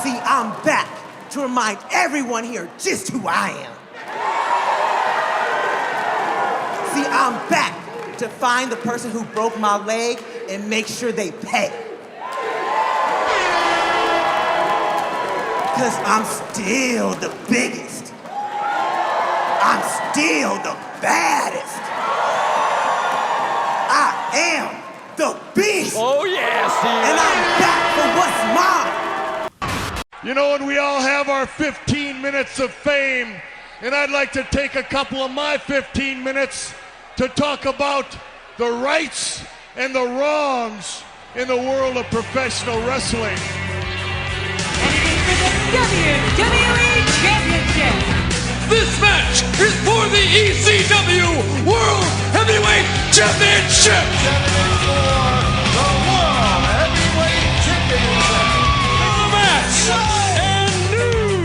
See, I'm back to remind everyone here just who I am. See, I'm back to find the person who broke my leg and make sure they pay. Because I'm still the biggest. I'm still the baddest. I am the beast. Oh, yeah, Steve. And I'm back for what's mine. You know, and we all have our 15 minutes of fame, and I'd like to take a couple of my 15 minutes to talk about the rights and the wrongs in the world of professional wrestling. WWE Championship. This match is for the ECW World Heavyweight Championship. The World Heavyweight Championship. The match and new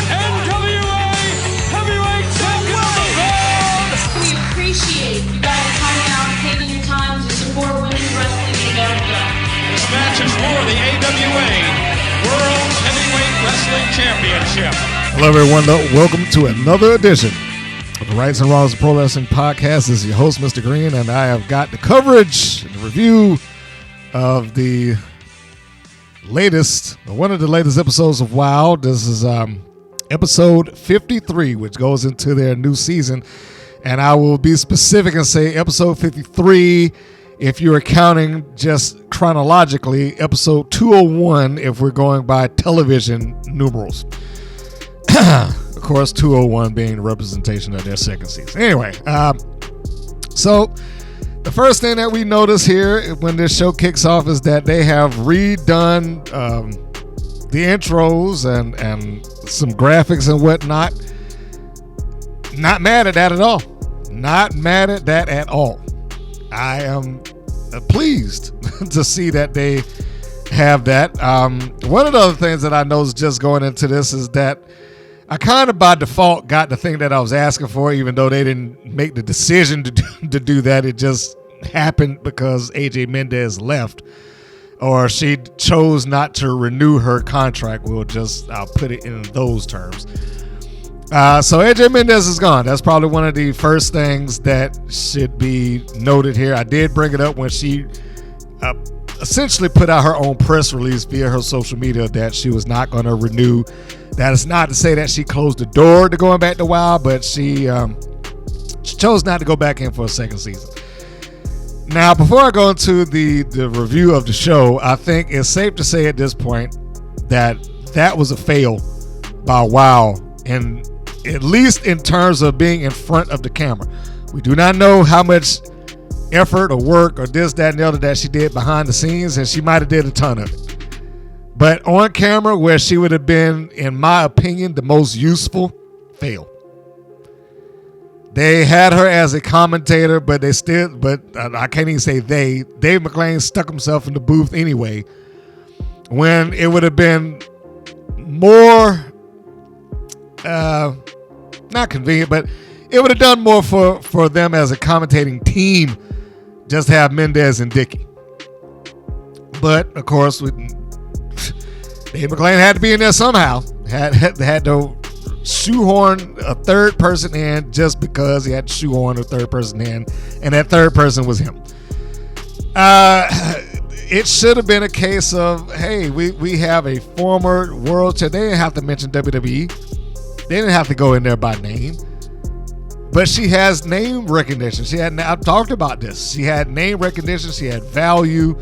NWA Heavyweight Champion of the world. We appreciate you guys coming out and taking your time to support women's wrestling in America. This match is for the AWA World Heavyweight Wrestling Championship. Hello, everyone. Welcome to another edition of the Rights and Wrongs of Pro Wrestling Podcast. This is your host, Mr. Green, and I have got the coverage and the review of the latest, one of the latest episodes of WoW. This is episode 53, which goes into their new season. And I will be specific and say episode 53, if you're counting just chronologically, episode 201, if we're going by television numerals. Of course, 201 being representation of their second season. Anyway, so the first thing that we notice here when this show kicks off is that they have redone the intros and some graphics and whatnot. Not mad at that at all. Not mad at that at all. I am pleased to see that they have that. One of the other things that I noticed just going into this is that I kind of by default got the thing that I was asking for, even though they didn't make the decision to do that. It just happened because AJ Mendez left, or she chose not to renew her contract. I'll put it in those terms. So AJ Mendez is gone. That's probably one of the first things that should be noted here. I did bring it up when she essentially put out her own press release via her social media that she was not going to renew. That is not to say that she closed the door to going back to WoW, but she chose not to go back in for a second season. Now, before I go into the review of the show, I think it's safe to say at this point that was a fail by WoW, and at least in terms of being in front of the camera. We do not know how much effort or work or this, that, and the other that she did behind the scenes, and she might have did a ton of it. But on camera, where she would have been, in my opinion, the most useful, failed. They had her as a commentator, but I can't even say they. Dave McClain stuck himself in the booth anyway, when it would have been more, not convenient, but it would have done more for them as a commentating team, just have Mendez and Dickey. But, of course, Dave McClain had to be in there somehow. Had to shoehorn a third person in just because he had to shoehorn a third person in, and that third person was him. It should have been a case of, hey, we have a former world champion. They didn't have to mention WWE. They didn't have to go in there by name. But she has name recognition. I've talked about this. She had name recognition. She had value.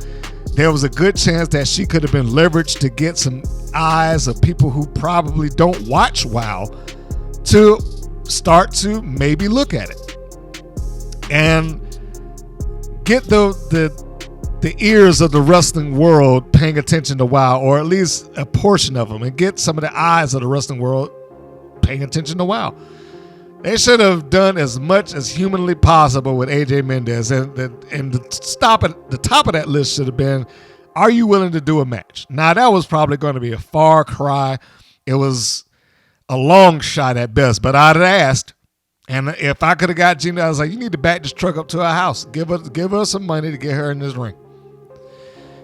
There was a good chance that she could have been leveraged to get some eyes of people who probably don't watch WoW to start to maybe look at it and get the ears of the wrestling world paying attention to WoW, or at least a portion of them, and get some of the eyes of the wrestling world paying attention to WoW. They should have done as much as humanly possible with AJ Mendez, and the top of that list should have been, are you willing to do a match? Now, that was probably going to be a far cry. It was a long shot at best, but I'd have asked. And if I could have got Gina, I was like, you need to back this truck up to our house. Give her some money to get her in this ring.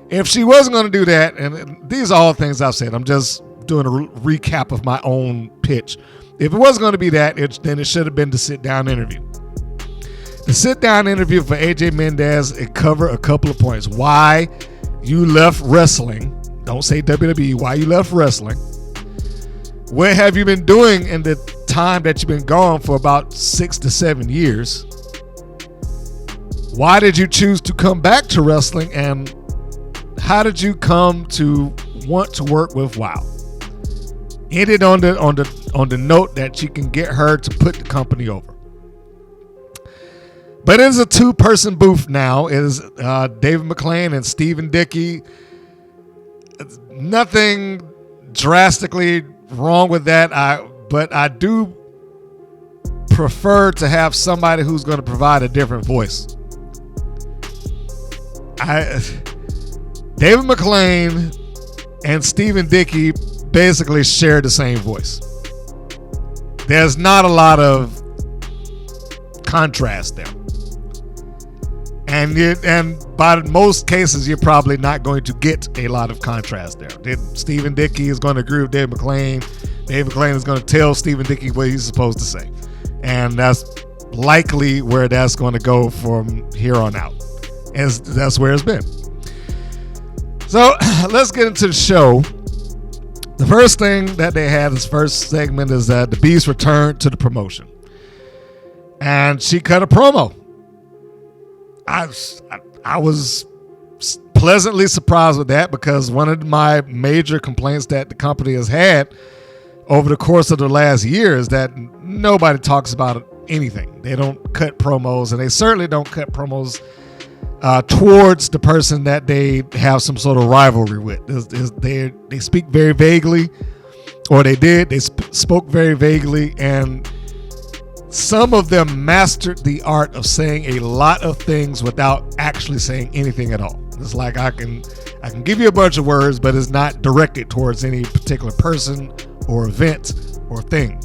If she wasn't going to do that, and these are all things I've said, I'm just doing a recap of my own pitch. If it was going to be that, then it should have been the sit-down interview. The sit-down interview for AJ Mendez, it covered a couple of points. Why you left wrestling. Don't say WWE. Why you left wrestling. What have you been doing in the time that you've been gone for about 6 to 7 years? Why did you choose to come back to wrestling, and how did you come to want to work with WOW? Ended on the note that you can get her to put the company over. But it is a 2-person booth now. It is David McClain and Stephen Dickey. Nothing drastically wrong with that. But I do prefer to have somebody who's going to provide a different voice. David McClain and Stephen Dickey basically share the same voice. There's not a lot of contrast there. And by most cases, you're probably not going to get a lot of contrast there. Stephen Dickey is going to agree with David McClain. David McClain is going to tell Stephen Dickey what he's supposed to say. And that's likely where that's going to go from here on out. And that's where it's been. So let's get into the show. The first thing that they had, this first segment, is that the Beast returned to the promotion. And she cut a promo. I was pleasantly surprised with that, because one of my major complaints that the company has had over the course of the last year is that nobody talks about anything. They don't cut promos, and they certainly don't cut promos towards the person that they have some sort of rivalry with. They speak very vaguely, or they spoke very vaguely, and some of them mastered the art of saying a lot of things without actually saying anything at all. It's like I can give you a bunch of words, but it's not directed towards any particular person or event or thing.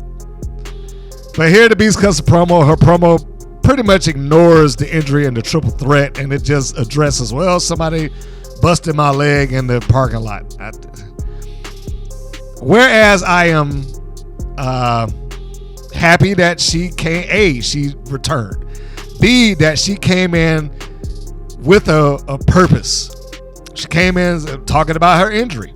But here the Beast cuts a promo. Her promo pretty much ignores the injury and the triple threat, and it just addresses, well, somebody busted my leg in the parking lot. Whereas I am happy that she returned. B, that she came in with a purpose. She came in talking about her injury.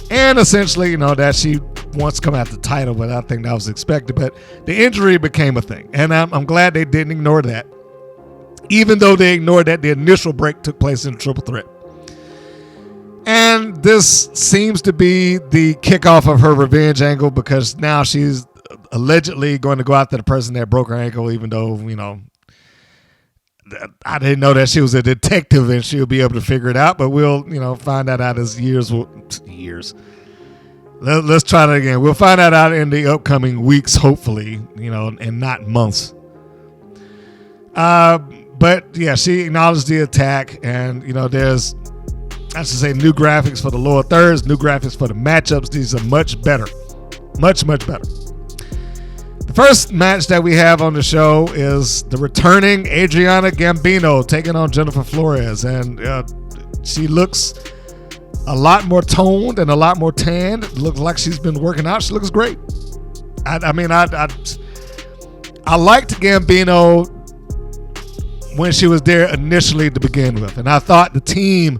And essentially, that she wants to come out the title, but I think that was expected. But the injury became a thing. And I'm glad they didn't ignore that. Even though they ignored that the initial break took place in the triple threat. And this seems to be the kickoff of her revenge angle, because now she's allegedly going to go after the person that broke her ankle, even though, I didn't know that she was a detective and she'll be able to figure it out, but we'll, find that out as years. Let's try that again. We'll find that out in the upcoming weeks, hopefully, and not months. But yeah, she acknowledged the attack, and, there's, I should say, new graphics for the lower thirds, new graphics for the matchups. These are much better. Much, much better. The first match that we have on the show is the returning Adriana Gambino taking on Jennifer Florez, and she looks a lot more toned and a lot more tanned. It looks like she's been working out. She looks great. I liked Gambino when she was there initially to begin with, and I thought the team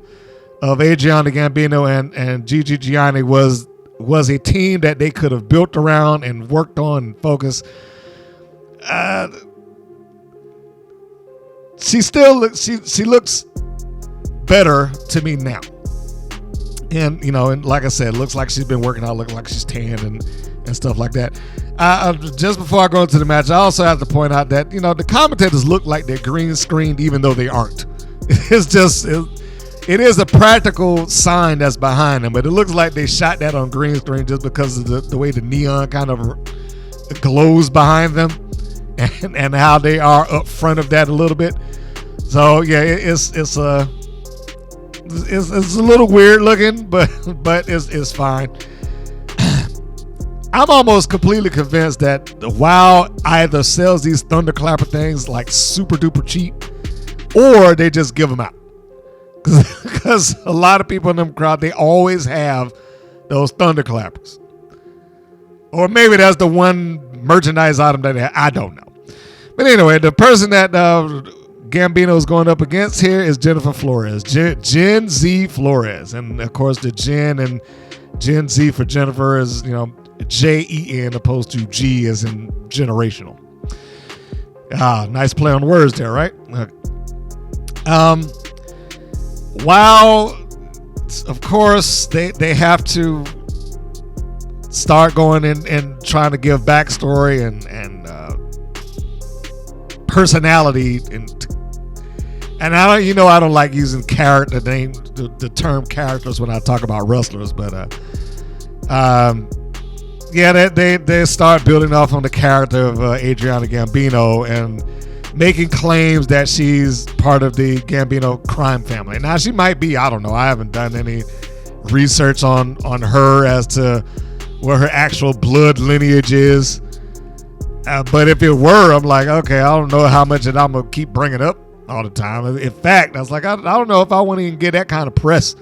of Adriana Gambino and Gigi Gianni was a team that they could have built around and worked on and focused. She looks better to me now. And, and like I said, looks like she's been working out, looking like she's tanned and stuff like that. Just before I go into the match, I also have to point out that, the commentators look like they're green screened, even though they aren't. It is a practical sign that's behind them, but it looks like they shot that on green screen just because of the way the neon kind of glows behind them and how they are up front of that a little bit. So yeah, it's a little weird looking, but it's fine. I'm almost completely convinced that WOW either sells these thunderclapper things like super duper cheap, or they just give them out. Because a lot of people in them crowd, they always have those thunderclappers. Or maybe that's the one merchandise item that they have. I don't know. But anyway, the person that Gambino is going up against here is Jennifer Florez. Gen Z Florez. And, of course, the Gen and Gen Z for Jennifer is, Jen opposed to G as in generational. Nice play on words there, right? While, of course, they have to start going and trying to give backstory and personality and I don't like using the term characters when I talk about wrestlers, but they start building off on the character of Adriana Gambino and making claims that she's part of the Gambino crime family. Now she might be, I don't know. I haven't done any research on her as to what her actual blood lineage is. But if it were, I'm like, okay, I don't know how much that I'm going to keep bringing up all the time. In fact, I was like, I don't know if I want to even get that kind of press to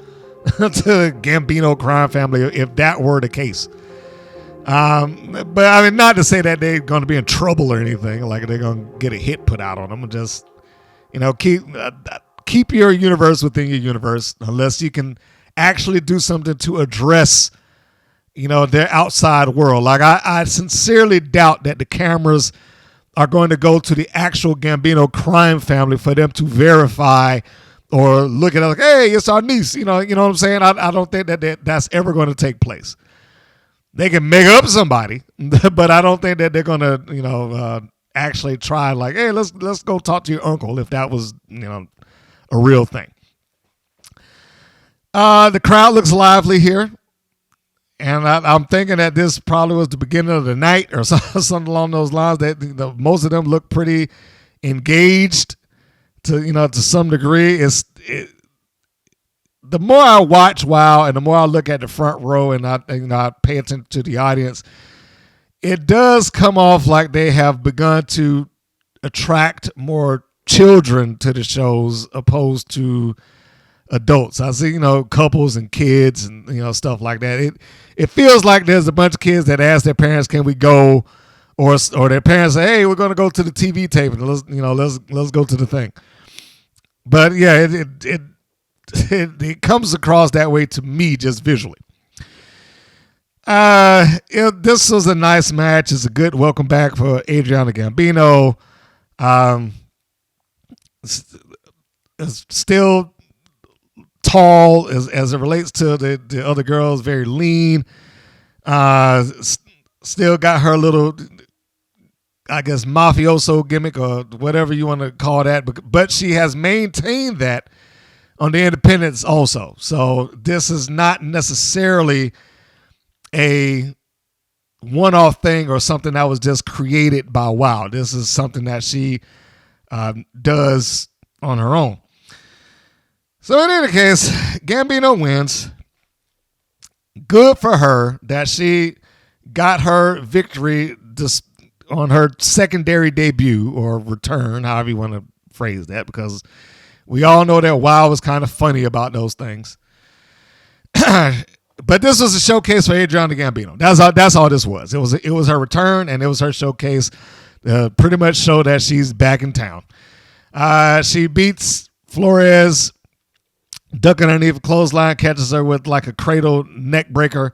the Gambino crime family if that were the case. But I mean, not to say that they're going to be in trouble or anything, like they're going to get a hit put out on them. Just, keep your universe within your universe unless you can actually do something to address their outside world. Like I sincerely doubt that the cameras are going to go to the actual Gambino crime family for them to verify or look at it like, hey, it's our niece. You know what I'm saying? I don't think that's ever going to take place. They can make up somebody, but I don't think that they're going to, actually try like, hey, let's go talk to your uncle if that was, a real thing. The crowd looks lively here. And I'm thinking that this probably was the beginning of the night or something along those lines. That most of them look pretty engaged to some degree. The more I watch WoW and the more I look at the front row and I pay attention to the audience, it does come off like they have begun to attract more children to the shows opposed to adults. I see, couples and kids and, stuff like that. It feels like there's a bunch of kids that ask their parents, can we go? Or their parents say, hey, we're going to go to the TV tape and let's go to the thing. But yeah, it comes across that way to me just visually. This was a nice match. It's a good welcome back for Adriana Gambino. It's still tall as it relates to the other girls, very lean. Still got her little, I guess, mafioso gimmick or whatever you want to call that. But she has maintained that on the independents also. So this is not necessarily a one-off thing or something that was just created by WoW. This is something that she does on her own. So in any case, Gambino wins. Good for her that she got her victory on her secondary debut or return, however you want to phrase that, because we all know that WoW was kind of funny about those things. But this was a showcase for Adriana Gambino. That's all this was. It was her return, and it was her showcase. Pretty much show that she's back in town. She beats Florez, ducking underneath a clothesline, catches her with like a cradle neck breaker,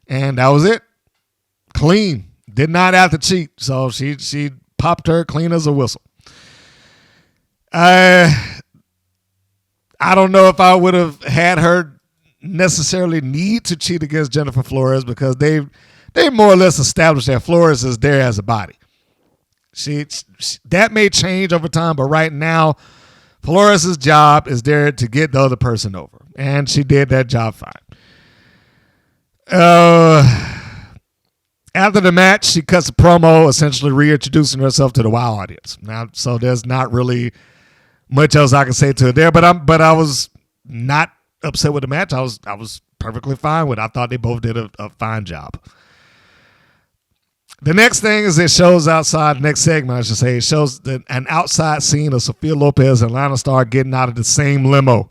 and that was it. Clean. Did not have to cheat, so she popped her clean as a whistle. I don't know if I would have had her necessarily need to cheat against Jennifer Florez because they more or less established that Florez is there as a body. She that may change over time, but right now, Florez's job is there to get the other person over, and she did that job fine. After the match, she cuts a promo, essentially reintroducing herself to the WoW audience. Now, so there's not really much else I can say to it there, but I was not upset with the match. I was perfectly fine with it. I thought they both did a fine job. The next thing is it shows outside, the next segment I should say, it shows an outside scene of Sophia Lopez and Lana Starr getting out of the same limo.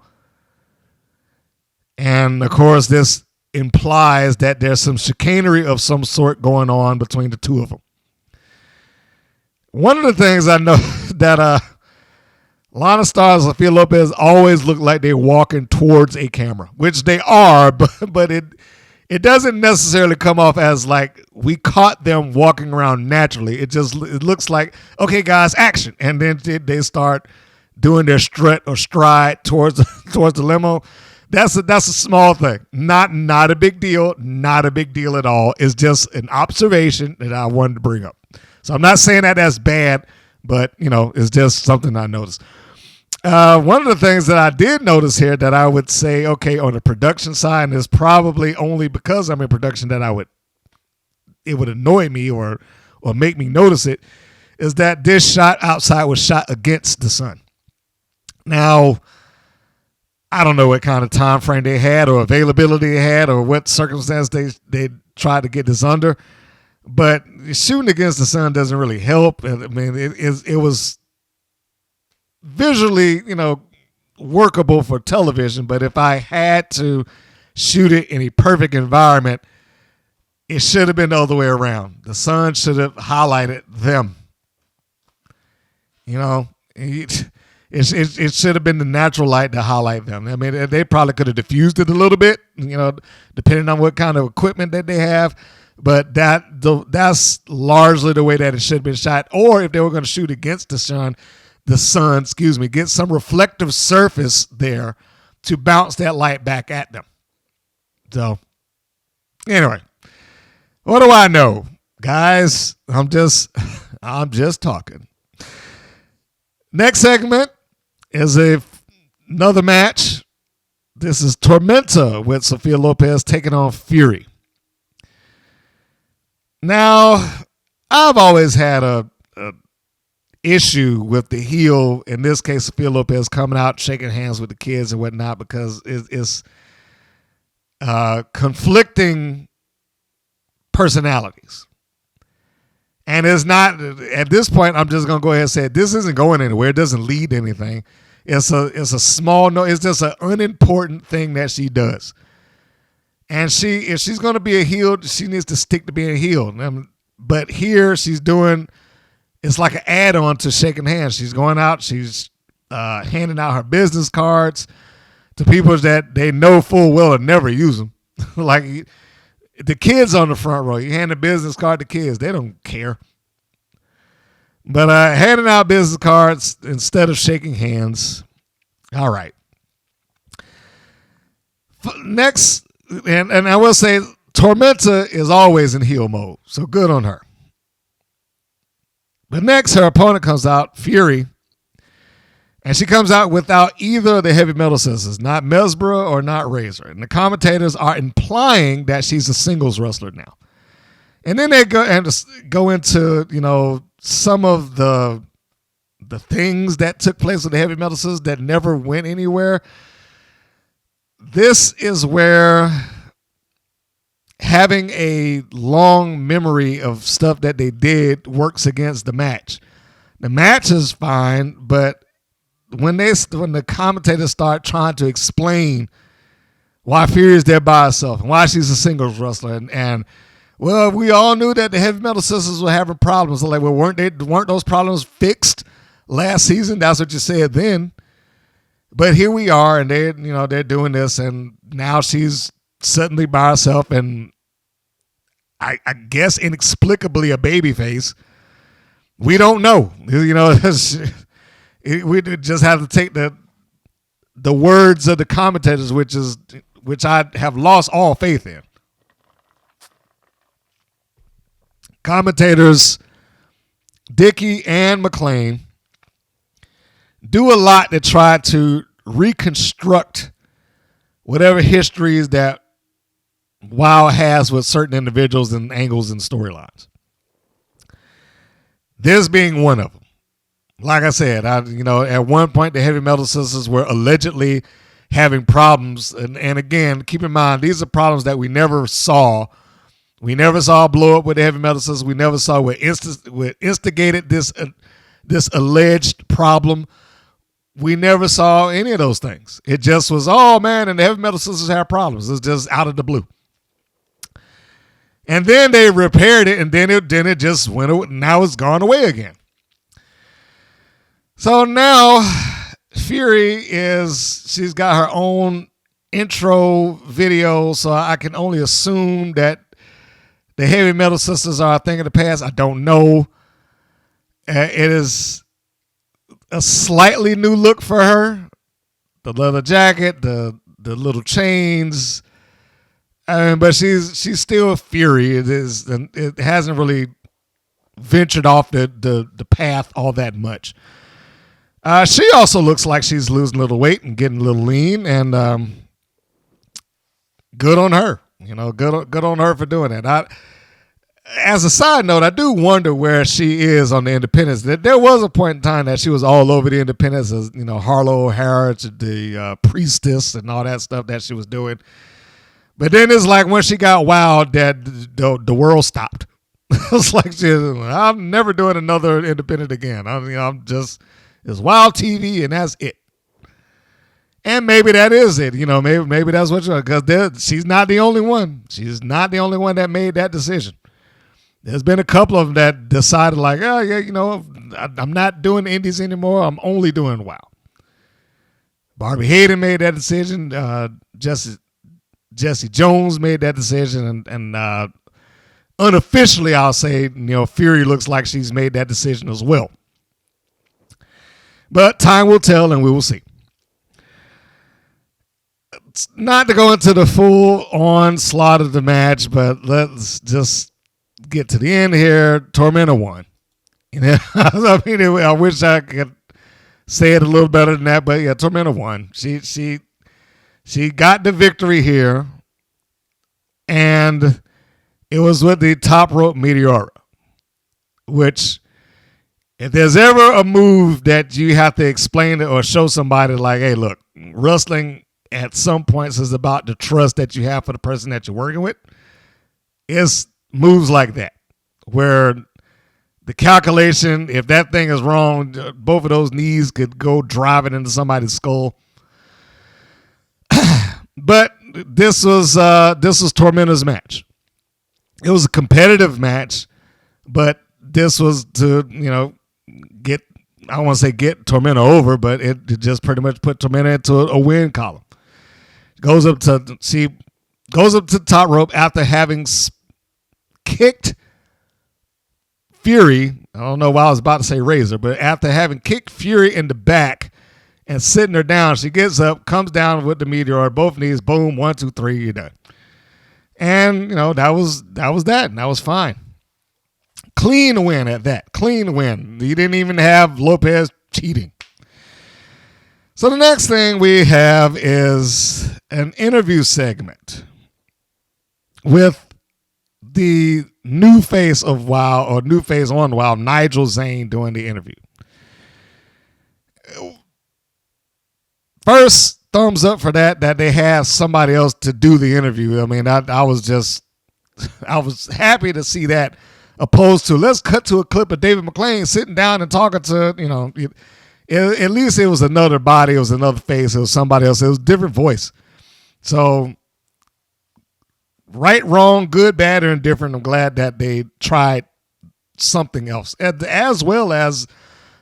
And of course, this implies that there's some chicanery of some sort going on between the two of them. One of the things I know that Lana stars and Sophia Lopez always look like they're walking towards a camera, which they are, but it doesn't necessarily come off as like we caught them walking around naturally. It looks like, okay, guys, action. And then they start doing their strut or stride towards the limo. That's a small thing. Not a big deal. Not a big deal at all. It's just an observation that I wanted to bring up. So I'm not saying that that's bad, but it's just something I noticed. One of the things that I did notice here that I would say, okay, on the production side, and is probably only because I'm in production that it would annoy me or make me notice it, is that this shot outside was shot against the sun. Now, I don't know what kind of time frame they had or availability they had or what circumstance they tried to get this under, but shooting against the sun doesn't really help. I mean, it was visually, workable for television, but if I had to shoot it in a perfect environment, it should have been the other way around. The sun should have highlighted them. It should have been the natural light to highlight them. I mean, they probably could have diffused it a little bit, depending on what kind of equipment that they have. But that's largely the way that it should have been shot. Or if they were going to shoot against the sun, get some reflective surface there to bounce that light back at them. So, anyway, what do I know, guys? I'm just talking. Next segment is another match. This is Tormenta with Sophia Lopez taking on Fury. Now, I've always had a issue with the heel, in this case Sophia Lopez, coming out shaking hands with the kids and whatnot, because it's conflicting personalities. And it's not, at this point, I'm just going to go ahead and say this isn't going anywhere. It doesn't lead to anything. It's a small, no, it's just an unimportant thing that she does. And if she's going to be a heel, she needs to stick to being a heel. But here she's doing, it's like an add-on to shaking hands. She's going out, she's handing out her business cards to people that they know full well will never use them. Like the kids on the front row, you hand a business card to kids, they don't care. But handing out business cards instead of shaking hands, all right. Next, and I will say, Tormenta is always in heel mode, so good on her. But next, her opponent comes out, Fury, and she comes out without either of the heavy metal sisters, not Mesbra or not Razor. And the commentators are implying that she's a singles wrestler now. And then they go into, some of the things that took place with the heavy metal sisters that never went anywhere. This is where having a long memory of stuff that they did works against the match. The match is fine, but when the commentators start trying to explain why Fury is there by herself and why she's a singles wrestler, and well, we all knew that the heavy metal sisters were having problems. So like, well, weren't those problems fixed last season? That's what you said then. But here we are, and they're doing this, and now she's suddenly by herself, and I guess inexplicably a babyface. We don't know. We just have to take the words of the commentators, which I have lost all faith in. Commentators Dickey and McLean do a lot to try to reconstruct whatever histories that WoW has with certain individuals and angles and storylines. This being one of them. Like I said, at one point the heavy metal sisters were allegedly having problems, and again, keep in mind these are problems that we never saw. We never saw a blow up with the heavy metal sisters. We never saw what instigated this alleged problem. We never saw any of those things. It just was, oh man, and the heavy metal sisters have problems. It's just out of the blue. And then they repaired it, and then it just went away. Now it's gone away again. So now she's got her own intro video, so I can only assume that the Heavy Metal Sisters are a thing of the past. I don't know. It is a slightly new look for her. The leather jacket, the little chains. But she's still Fury. It hasn't really ventured off the path all that much. She also looks like she's losing a little weight and getting a little lean, and good on her. Good on her for doing that. As a side note, I do wonder where she is on the independents. There was a point in time that she was all over the independents, as Harlow O'Hara, the priestess, and all that stuff that she was doing. But then it's like when she got wild that the world stopped. It's like I'm never doing another independent again. I'm just, it's wild TV and that's it. And maybe that is it. Maybe that's what because she's not the only one. She's not the only one that made that decision. There's been a couple of them that decided like, oh yeah, I'm not doing indies anymore. I'm only doing WoW. Barbie Hayden made that decision. Jesse Jones made that decision, and unofficially, I'll say, Fury looks like she's made that decision as well. But time will tell, and we will see. It's not to go into the full onslaught of the match, but let's just get to the end here. Tormenta won. I wish I could say it a little better than that, but yeah, Tormenta won. She got the victory here, and it was with the top rope Meteora, which if there's ever a move that you have to explain it or show somebody like, hey, look, wrestling at some points is about the trust that you have for the person that you're working with. It's moves like that where the calculation, if that thing is wrong, both of those knees could go driving into somebody's skull. But this was Tormenta's match. It was a competitive match, but this was to get Tormenta over, but it just pretty much put Tormenta into a win column. Goes up to the top rope after having kicked Fury. I don't know why I was about to say Razor, but after having kicked Fury in the back and sitting her down, she gets up, comes down with the Meteor, both knees, boom, 1, 2, 3, you're done. And that was that, and that was fine. Clean win at that. Clean win. You didn't even have Lopez cheating. So the next thing we have is an interview segment with the new face of WoW, or new face on WoW, Nigel Zane, doing the interview. First, thumbs up for that they have somebody else to do the interview. I mean, I was happy to see that, opposed to let's cut to a clip of David McClain sitting down and talking to, at least it was another body, it was another face, it was somebody else, it was a different voice. So, right, wrong, good, bad, or indifferent, I'm glad that they tried something else, as well as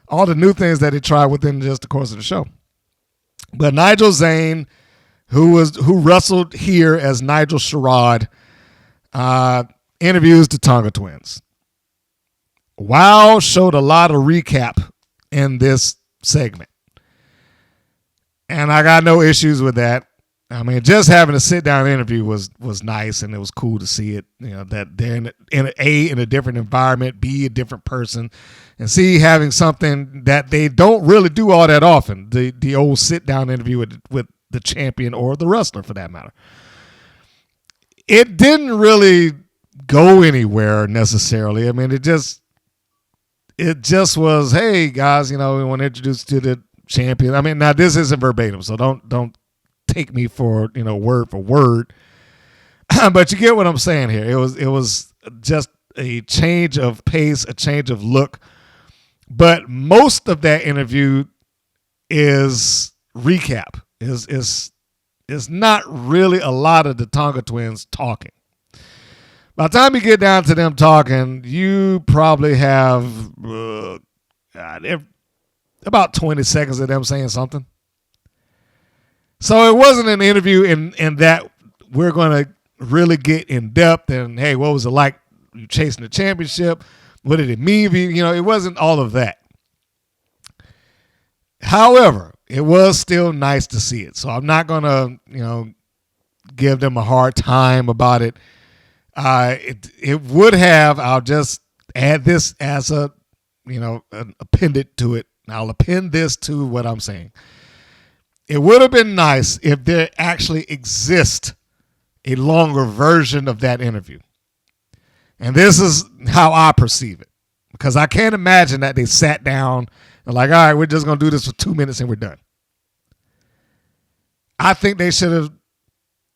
all the new things that they tried within just the course of the show. But Nigel Zane, who wrestled here as Nigel Sherrod, interviews the Tonga Twins. WoW showed a lot of recap in this segment, and I got no issues with that. I mean, just having a sit-down interview was nice, and it was cool to see it. That they're in a different environment, B, a different person, and C, having something that they don't really do all that often. The old sit-down interview with the champion or the wrestler, for that matter. It didn't really go anywhere necessarily. I mean, it just was, hey guys, we want to introduce you to the champion. I mean, now this isn't verbatim, so don't take me for word for word, but you get what I'm saying here. It was just a change of pace, a change of look, but most of that interview is recap. Is not really a lot of the Tonga Twins talking. By the time you get down to them talking, you probably have about 20 seconds of them saying something. So it wasn't an interview in that we're going to really get in depth and, hey, what was it like chasing the championship? What did it mean for you? You know, it wasn't all of that. However, it was still nice to see it. So I'm not going to, give them a hard time about it. It would have, I'll just add this as an appended to it. I'll append this to what I'm saying. It would have been nice if there actually exists a longer version of that interview. And this is how I perceive it. Because I can't imagine that they sat down and like, all right, we're just going to do this for 2 minutes and we're done. I think they should have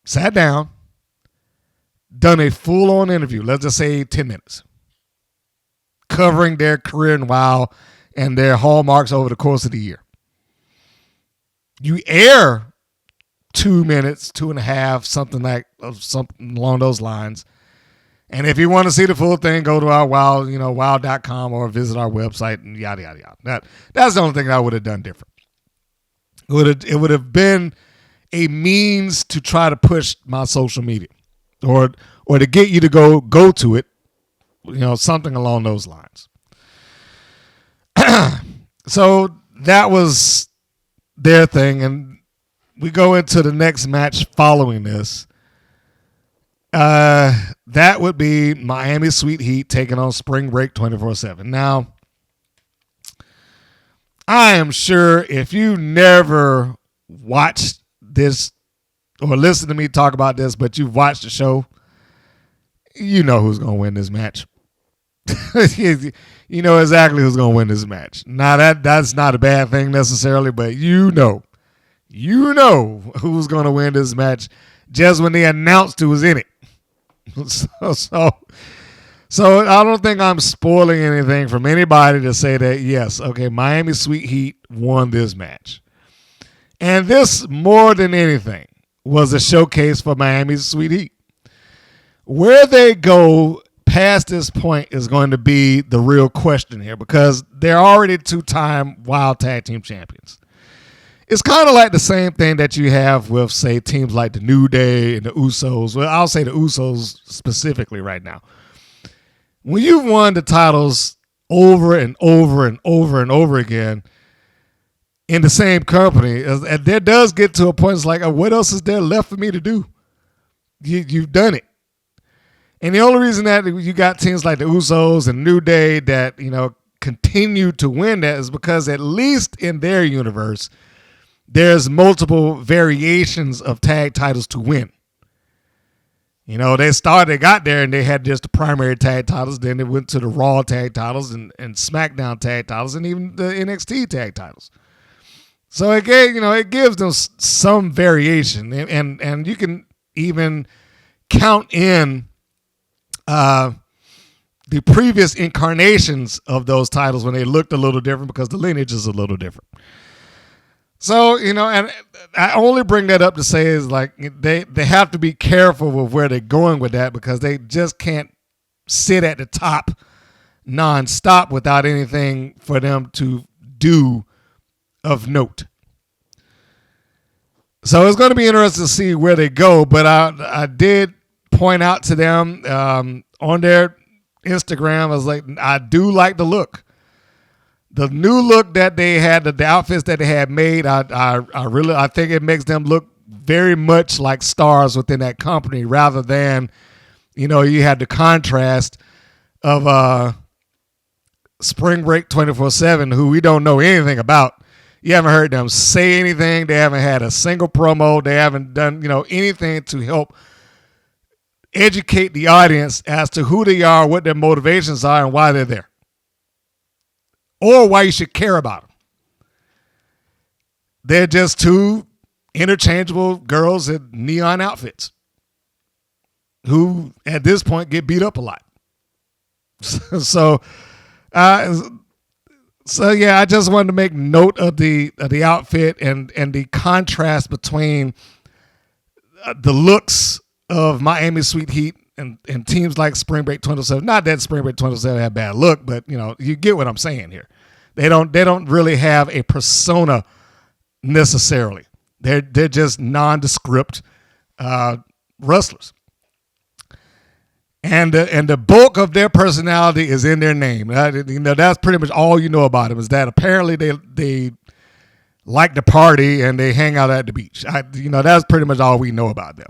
sat down, done a full-on interview, let's just say 10 minutes, covering their career in WoW and their hallmarks over the course of the year. You air 2 minutes, 2.5, something along those lines. And if you want to see the full thing, go to our WoW, wow.com or visit our website and yada, yada, yada. That's the only thing I would have done different. It would have been a means to try to push my social media or to get you to go to it, something along those lines. So that was their thing. And we go into the next match following this. That would be Miami Sweet Heat taking on Spring Break 24/7. Now, I am sure if you never watched this or listened to me talk about this, but you've watched the show, you know who's going to win this match. You know exactly who's going to win this match. Now, that's not a bad thing necessarily, but you know who's going to win this match just when they announced who was in it. So I don't think I'm spoiling anything from anybody to say that, yes, okay, Miami Sweet Heat won this match. And this, more than anything, was a showcase for Miami Sweet Heat. Where they go past this point is going to be the real question here because they're already 2-time Wild Tag Team champions. It's kind of like the same thing that you have with, say, teams like the New Day and the Usos. Well, I'll say the Usos specifically right now. When you've won the titles over and over and over and over again in the same company, and there does get to a point, it's like, what else is there left for me to do? You've done it. And the only reason that you got teams like the Usos and New Day that, continue to win that is because at least in their universe, there's multiple variations of tag titles to win. They got there and they had just the primary tag titles. Then they went to the Raw tag titles and SmackDown tag titles and even the NXT tag titles. So it gives them some variation. And you can even count in the previous incarnations of those titles when they looked a little different because the lineage is a little different. So, and I only bring that up to say is like they have to be careful with where they're going with that because they just can't sit at the top nonstop without anything for them to do of note. So it's going to be interesting to see where they go, but I did point out to them on their Instagram, I was like, I do like the look. The new look that they had, the outfits that they had made, I think it makes them look very much like stars within that company rather than, you had the contrast of Spring Break 24/7, who we don't know anything about. You haven't heard them say anything. They haven't had a single promo. They haven't done, anything to help educate the audience as to who they are, what their motivations are, and why they're there. Or why you should care about them. They're just two interchangeable girls in neon outfits who, at this point, get beat up a lot. So yeah, I just wanted to make note of the outfit and the contrast between the looks of Miami Sweet Heat and teams like Spring Break 27, not that Spring Break 27 had bad look, but you get what I'm saying here. They don't really have a persona necessarily. They're just nondescript wrestlers. And the bulk of their personality is in their name. That's pretty much all you know about them, is that apparently they like to party and they hang out at the beach. That's pretty much all we know about them.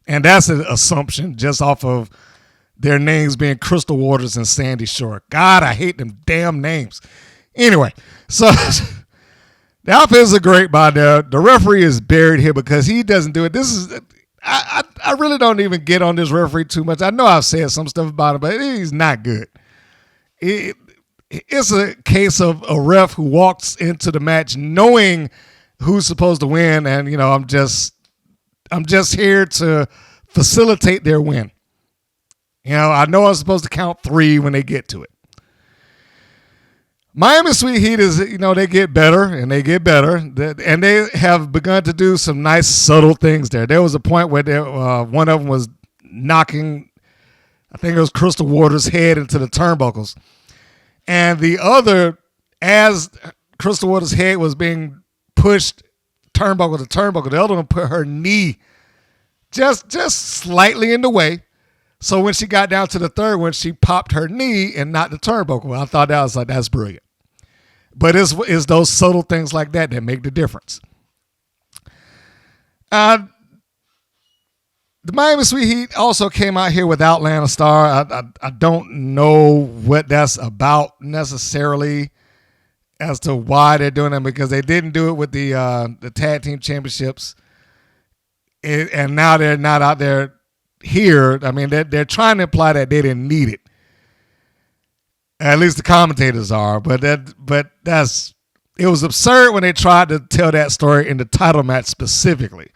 And that's an assumption just off of their names being Crystal Waters and Sandy Shore. God, I hate them damn names. Anyway, so the outfits are great by there. The referee is buried here because he doesn't do it. I really don't even get on this referee too much. I know I've said some stuff about him, but he's not good. It's a case of a ref who walks into the match knowing who's supposed to win, and I'm just here to facilitate their win. I know I'm supposed to count 3 when they get to it. Miami Sweet Heat is, they get better and they get better, and they have begun to do some nice subtle things there. There was a point where one of them was knocking, I think it was Crystal Waters' head into the turnbuckles, and the other, as Crystal Waters' head was being pushed turnbuckle to turnbuckle, the other one put her knee just slightly in the way. So when she got down to the third one, she popped her knee and not the turnbuckle. I thought that's brilliant. But it's those subtle things like that make the difference. The Miami Sweet Heat also came out here without Lana Star. I don't know what that's about necessarily as to why they're doing it, because they didn't do it with the tag team championships, and now they're not out there here. I mean, they're trying to imply that they didn't need it. At least the commentators are, but it was absurd when they tried to tell that story in the title match specifically.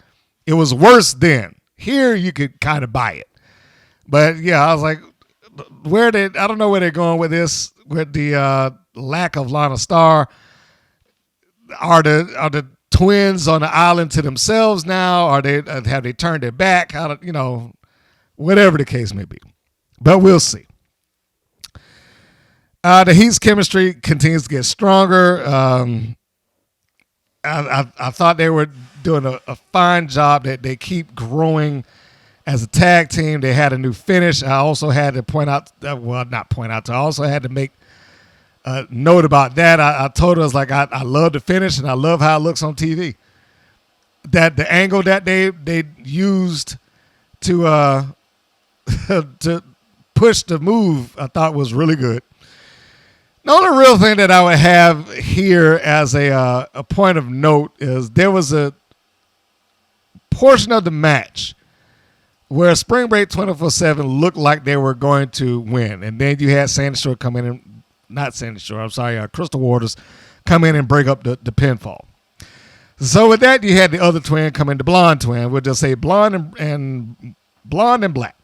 It was worse then. Here you could kind of buy it, but yeah, I was like, I don't know where they're going with this, with the lack of Lana Star. Are the twins on the island to themselves now? Have they turned their back? Whatever the case may be, but we'll see. The Heat's chemistry continues to get stronger. I thought they were doing a fine job. That they keep growing as a tag team. They had a new finish. I also had to I also had to make a note about that. I told her, I was like, I love the finish and I love how it looks on TV. That the angle that they used to to push the move, I thought was really good. The only real thing that I would have here as a point of note is there was a portion of the match where Spring Break 24/7 looked like they were going to win, and then you had Crystal Waters come in and break up the pinfall. So with that, you had the other twin come in, the blonde twin. We'll just say blonde and black,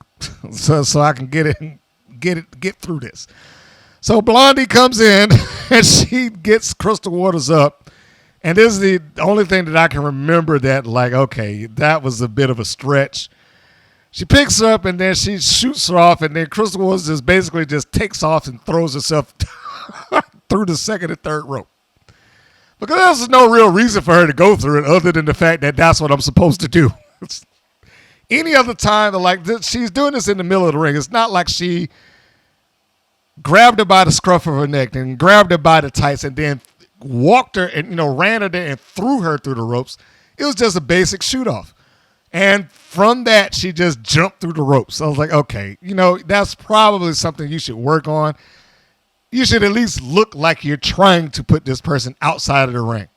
so I can get through this. So Blondie comes in and she gets Crystal Waters up. And this is the only thing that I can remember that, like, okay, that was a bit of a stretch. She picks her up and then she shoots her off, and then Crystal Waters just basically just takes off and throws herself through the second and third rope. Because there's no real reason for her to go through it other than the fact that that's what I'm supposed to do. Any other time, she's doing this in the middle of the ring. It's not like she grabbed her by the scruff of her neck and grabbed her by the tights and then walked her and ran her there and threw her through the ropes. It was just a basic shoot off, and from that she just jumped through the ropes. I was like, okay, that's probably something you should work on. You should at least look like you're trying to put this person outside of the ring.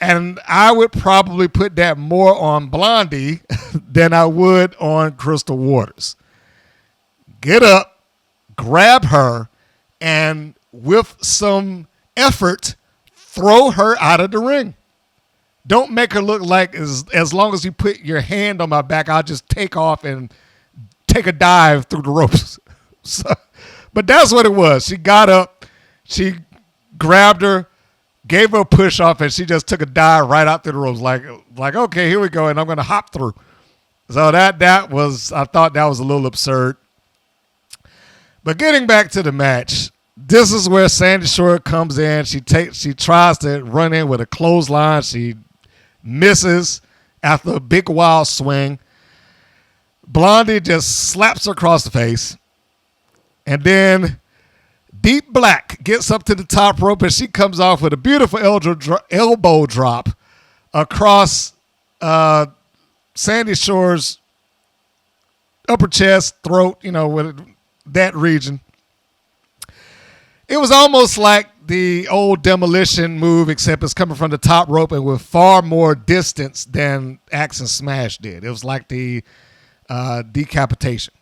And I would probably put that more on Blondie than I would on Crystal Waters. Get up, grab her, and with some effort, throw her out of the ring. Don't make her look like as long as you put your hand on my back, I'll just take off and take a dive through the ropes. But that's what it was. She got up, she grabbed her, gave her a push off, and she just took a dive right out through the ropes. Like okay, here we go, and I'm going to hop through. So I thought that was a little absurd. But getting back to the match, this is where Sandy Shore comes in. She tries to run in with a clothesline. She misses after a big wild swing. Blondie just slaps her across the face. And then Deep Black gets up to the top rope and she comes off with a beautiful elbow drop across Sandy Shore's upper chest, throat, with that region. It was almost like the old demolition move, except it's coming from the top rope and with far more distance than Axe and Smash did. It was like the decapitation.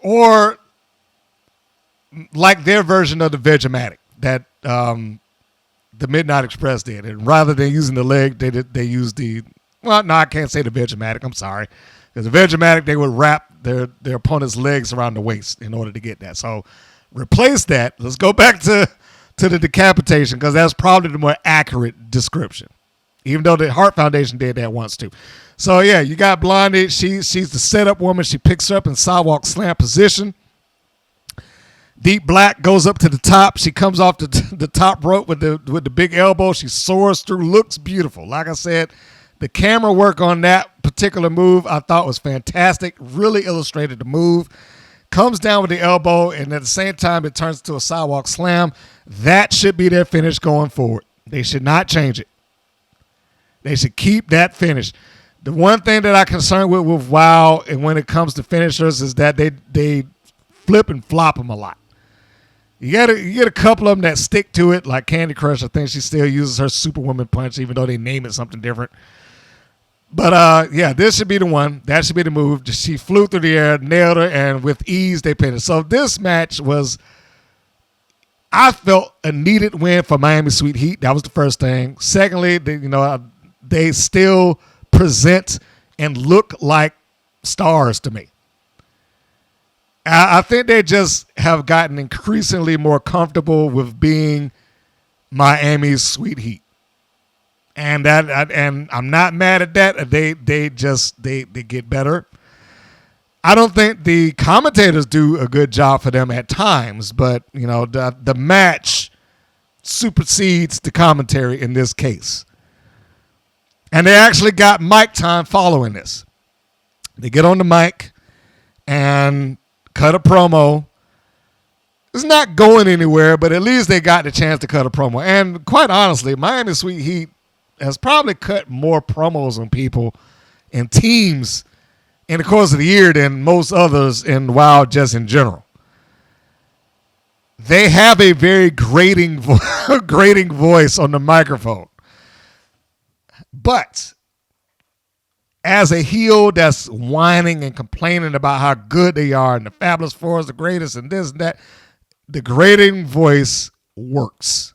Or like their version of the Vegematic that the Midnight Express did. And rather than using the leg, they used I can't say the Vegematic. I'm sorry. Because the Vegematic, they would wrap their opponent's legs around the waist in order to get that. So replace that. Let's go back to the decapitation because that's probably the more accurate description. Even though the Hart Foundation did that once too. So yeah, you got Blondie. She's the setup woman. She picks her up in sidewalk slam position. Deep Black goes up to the top. She comes off the top rope with the big elbow. She soars through. Looks beautiful. Like I said, the camera work on that particular move I thought was fantastic. Really illustrated the move. Comes down with the elbow, and at the same time, it turns to a sidewalk slam. That should be their finish going forward. They should not change it. They should keep that finish. The one thing that I'm concerned with WoW and when it comes to finishers is that they flip and flop them a lot. You get a couple of them that stick to it, like Candy Crush. I think she still uses her Superwoman punch, even though they name it something different. But, this should be the one. That should be the move. She flew through the air, nailed her, and with ease, they pinned her. So this match was, I felt, a needed win for Miami Sweet Heat. That was the first thing. Secondly, they still present and look like stars to me. I think they just have gotten increasingly more comfortable with being Miami's Sweet Heat. And I'm not mad at that. They get better. I don't think the commentators do a good job for them at times, but the match supersedes the commentary in this case. And they actually got mic time following this. They get on the mic and cut a promo. It's not going anywhere, but at least they got the chance to cut a promo. And quite honestly, Miami Sweet Heat has probably cut more promos on people and teams in the course of the year than most others in WoW just in general. They have a very grating voice on the microphone. But as a heel that's whining and complaining about how good they are and the Fabulous Four is the greatest and this and that, the grating voice works.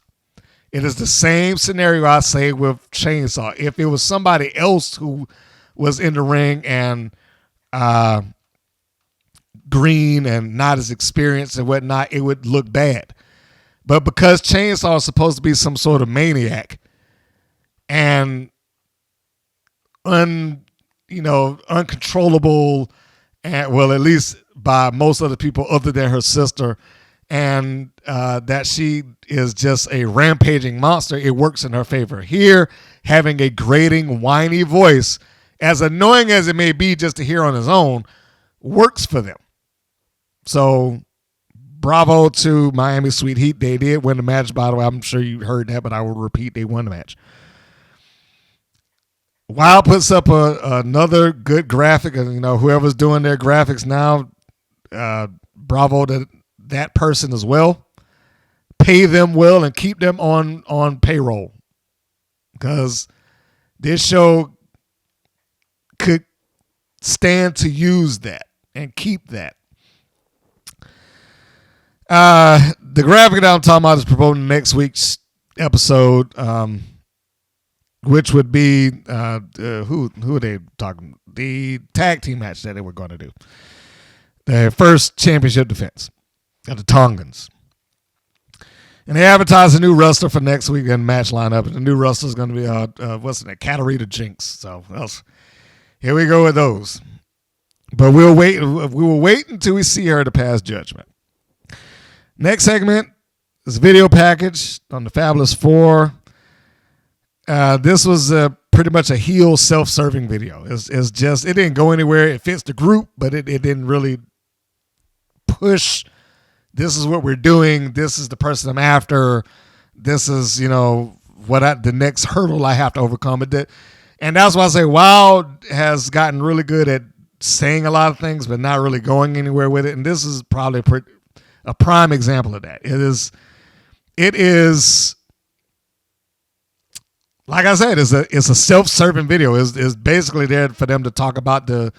It is the same scenario I say with Chainsaw. If it was somebody else who was in the ring and green and not as experienced and whatnot, it would look bad. But because Chainsaw is supposed to be some sort of maniac and uncontrollable, and well, at least by most other people other than her sister, and that she is just a rampaging monster, it works in her favor. Here, having a grating, whiny voice, as annoying as it may be just to hear on his own, works for them. So, bravo to Miami Sweet Heat. They did win the match, by the way. I'm sure you heard that, but I will repeat, they won the match. WoW puts up another good graphic, and whoever's doing their graphics now, bravo to that person as well. Pay them well and keep them on payroll, because this show could stand to use that and keep that. The graphic that I'm talking about is promoting next week's episode, which would be who are they talking? The tag team match that they were going to do, their first championship defense of the Tongans. And they advertised a new wrestler for next week and match lineup. And the new wrestler is going to be what's the name? Katarina Jinx. So Here we go with those. But we will wait until we see her to pass judgment. Next segment is a video package on the Fabulous Four. This was pretty much a heel self-serving video. It's just, it didn't go anywhere. It fits the group, but it didn't really push. This is what we're doing. This is the person I'm after. This is, the next hurdle I have to overcome. And that's why I say Wild has gotten really good at saying a lot of things, but not really going anywhere with it. And this is probably a prime example of that. It is, like I said, it's a self-serving video. It's basically there for them to talk about the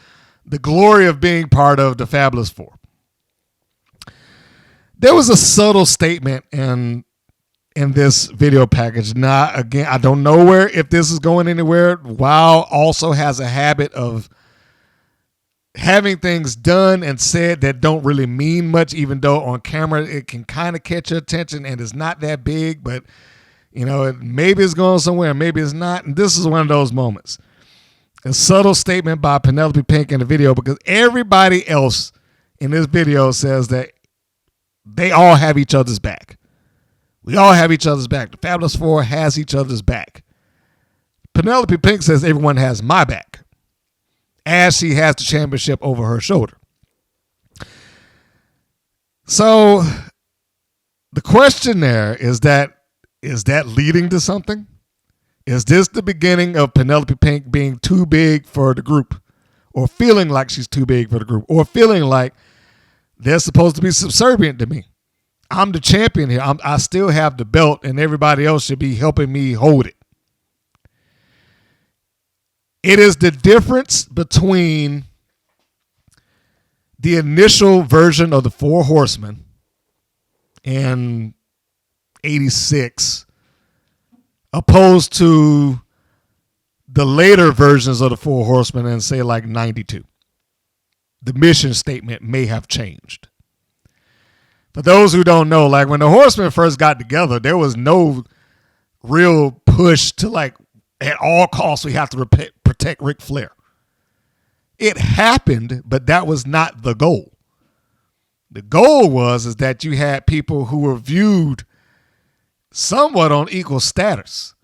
glory of being part of the Fabulous Four. There was a subtle statement in this video package. Now, again, I don't know if this is going anywhere. Wild also has a habit of having things done and said that don't really mean much, even though on camera it can kind of catch your attention and it's not that big, but maybe it's going somewhere, maybe it's not. And this is one of those moments. A subtle statement by Penelope Pink in the video, because everybody else in this video says that they all have each other's back. We all have each other's back. The Fabulous Four has each other's back. Penelope Pink says everyone has my back, as she has the championship over her shoulder. So the question there is that leading to something? Is this the beginning of Penelope Pink being too big for the group, or feeling like she's too big for the group, or feeling like they're supposed to be subservient to me? I'm the champion here. I still have the belt, and everybody else should be helping me hold it. It is the difference between the initial version of the Four Horsemen in 86 opposed to the later versions of the Four Horsemen in, say, like 92. The mission statement may have changed. For those who don't know, like when the Horsemen first got together, there was no real push to, like, at all costs we have to protect Ric Flair. It happened, but that was not the goal. The goal was that you had people who were viewed somewhat on equal status.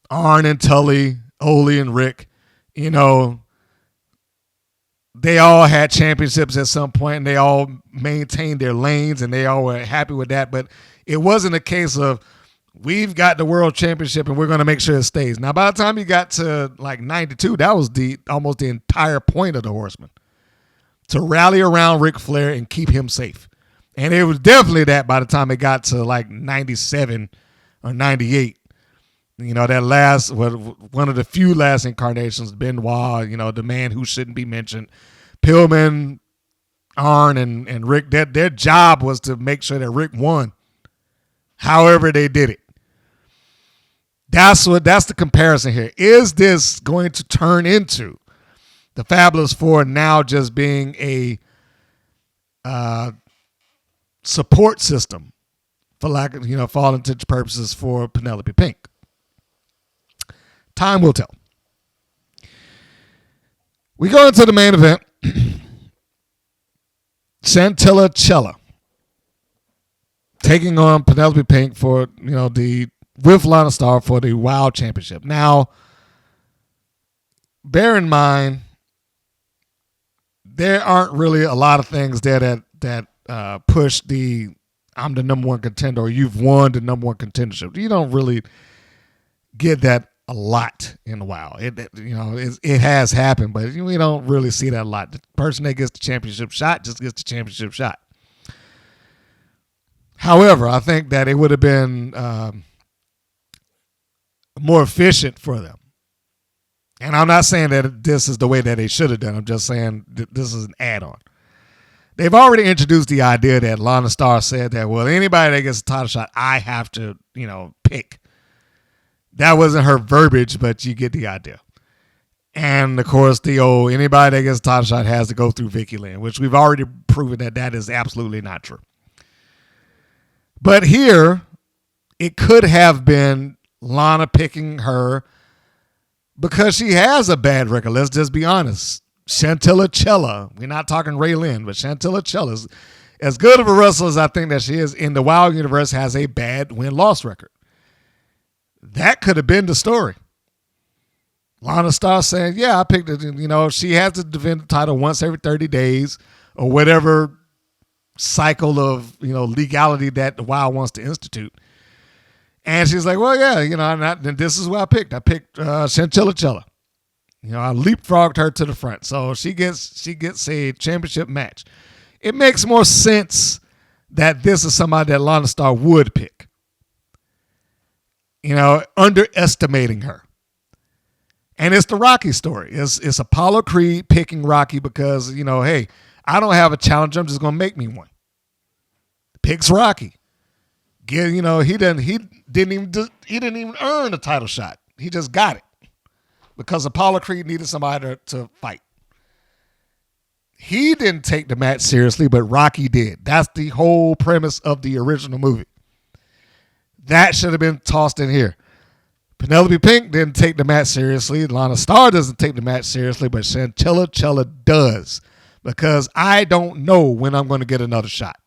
Arn and Tully, Ole and Rick, they all had championships at some point, and they all maintained their lanes, and they all were happy with that. But it wasn't a case of, we've got the world championship and we're going to make sure it stays. Now, by the time you got to like 92, that was almost the entire point of the Horsemen, to rally around Ric Flair and keep him safe. And it was definitely that by the time it got to like 97 or 98. That last, one of the few last incarnations, Benoit, the man who shouldn't be mentioned, Pillman, Arn, and Rick, their job was to make sure that Rick won. However they did it. That's the comparison here. Is this going to turn into the Fabulous Four now just being a support system, for all intents and purposes, for Penelope Pink? Time will tell. We go into the main event. Chantilly Chella taking on Penelope Pink for, with Lana Star for the Wild Championship. Now, bear in mind, there aren't really a lot of things there that push the I'm the number one contender, or you've won the number one contendership. You don't really get that a lot in the Wild. It has happened, but we don't really see that a lot. The person that gets the championship shot just gets the championship shot. However, I think that it would have been more efficient for them. And I'm not saying that this is the way that they should have done. I'm just saying this is an add-on. They've already introduced the idea that Lana Star said that, well, anybody that gets a title shot, I have to, pick. That wasn't her verbiage, but you get the idea. And, of course, anybody that gets a title shot has to go through Vicky Lynn, which we've already proven that is absolutely not true. But here, it could have been Lana picking her because she has a bad record. Let's just be honest. Chantilly Chella, we're not talking Ray Lynn, but Chantilly Chella is as good of a wrestler as I think that she is in the Wild universe, has a bad win-loss record. That could have been the story. Lana Starr saying, yeah, I picked it. She has to defend the title once every 30 days or whatever cycle of, legality that the Wild wants to institute. And she's like, well, yeah, and this is what I picked. I picked Chantilly Chella. I leapfrogged her to the front. So she gets a championship match. It makes more sense that this is somebody that Lana Starr would pick. Underestimating her. And it's the Rocky story. It's Apollo Creed picking Rocky because, hey, I don't have a challenger. I'm just going to make me one. Picks Rocky. He didn't even earn a title shot. He just got it because Apollo Creed needed somebody to fight. He didn't take the match seriously, but Rocky did. That's the whole premise of the original movie. That should have been tossed in here. Penelope Pink didn't take the match seriously. Lana Starr doesn't take the match seriously, but Chantilly Chella does because I don't know when I'm going to get another shot.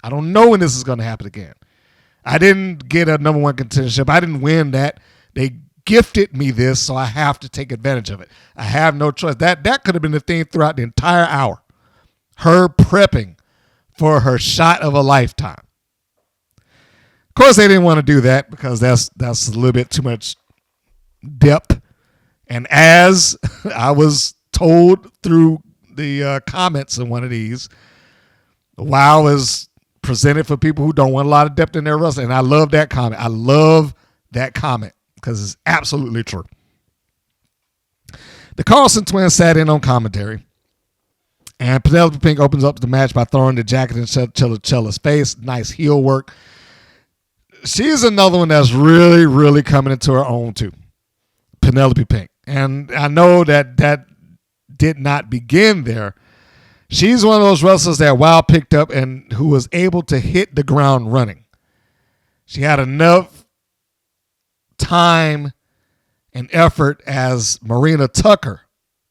I don't know when this is going to happen again. I didn't get a number one contendership. I didn't win that. They gifted me this, so I have to take advantage of it. I have no choice. That could have been the theme throughout the entire hour. Her prepping for her shot of a lifetime. Of course, they didn't want to do that because that's a little bit too much depth. And as I was told through the comments in one of these, WoW is presented for people who don't want a lot of depth in their wrestling. And I love that comment. I love that comment because it's absolutely true. The Carlson twins sat in on commentary. And Penelope Pink opens up the match by throwing the jacket in Chantilly Chella's face. Nice heel work. She's another one that's really, really coming into her own too. Penelope Pink. And I know that did not begin there. She's one of those wrestlers that WoW picked up and who was able to hit the ground running. She had enough time and effort as Marina Tucker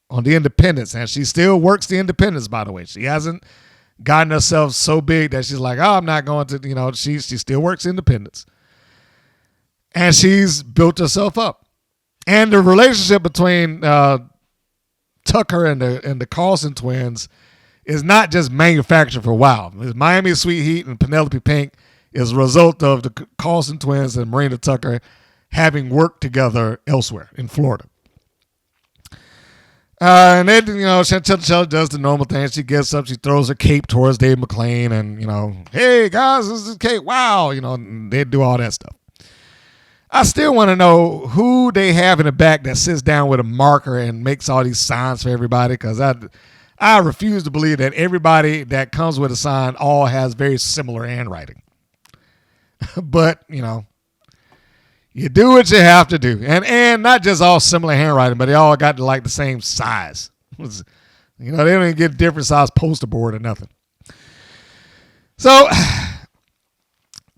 on the Independents. And she still works the Independents, by the way. She hasn't gotten herself so big that she's like, oh, I'm not going to, she still works Independents. And she's built herself up. And the relationship between Tucker and the Carlson twins is not just manufactured for WoW. It's Miami Sweet Heat and Penelope Pink is a result of the Carlson twins and Marina Tucker having worked together elsewhere in Florida. And then, Chantilly Chella does the normal thing. She gets up, she throws her cape towards Dave McClain and, hey, guys, this is cape. Wow. They do all that stuff. I still want to know who they have in the back that sits down with a marker and makes all these signs for everybody because I refuse to believe that everybody that comes with a sign all has very similar handwriting. But, you do what you have to do. And not just all similar handwriting, but they all got the same size. They don't even get different size poster board or nothing. So,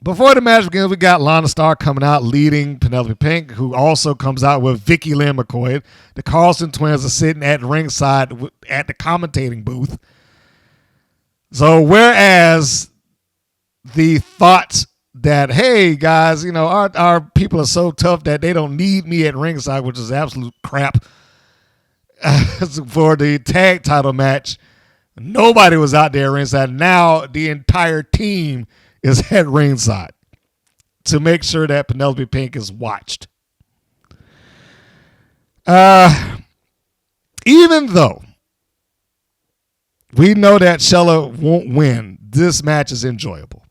before the match begins, we got Lana Starr coming out leading Penelope Pink, who also comes out with Vicky Lynn McCoy. The Carlson twins are sitting at ringside at the commentating booth. So, whereas the thoughts that, hey, guys, our people are so tough that they don't need me at ringside, which is absolute crap. For the tag title match, nobody was out there ringside. Now the entire team is at ringside to make sure that Penelope Pink is watched. Even though we know that Chella won't win, this match is enjoyable.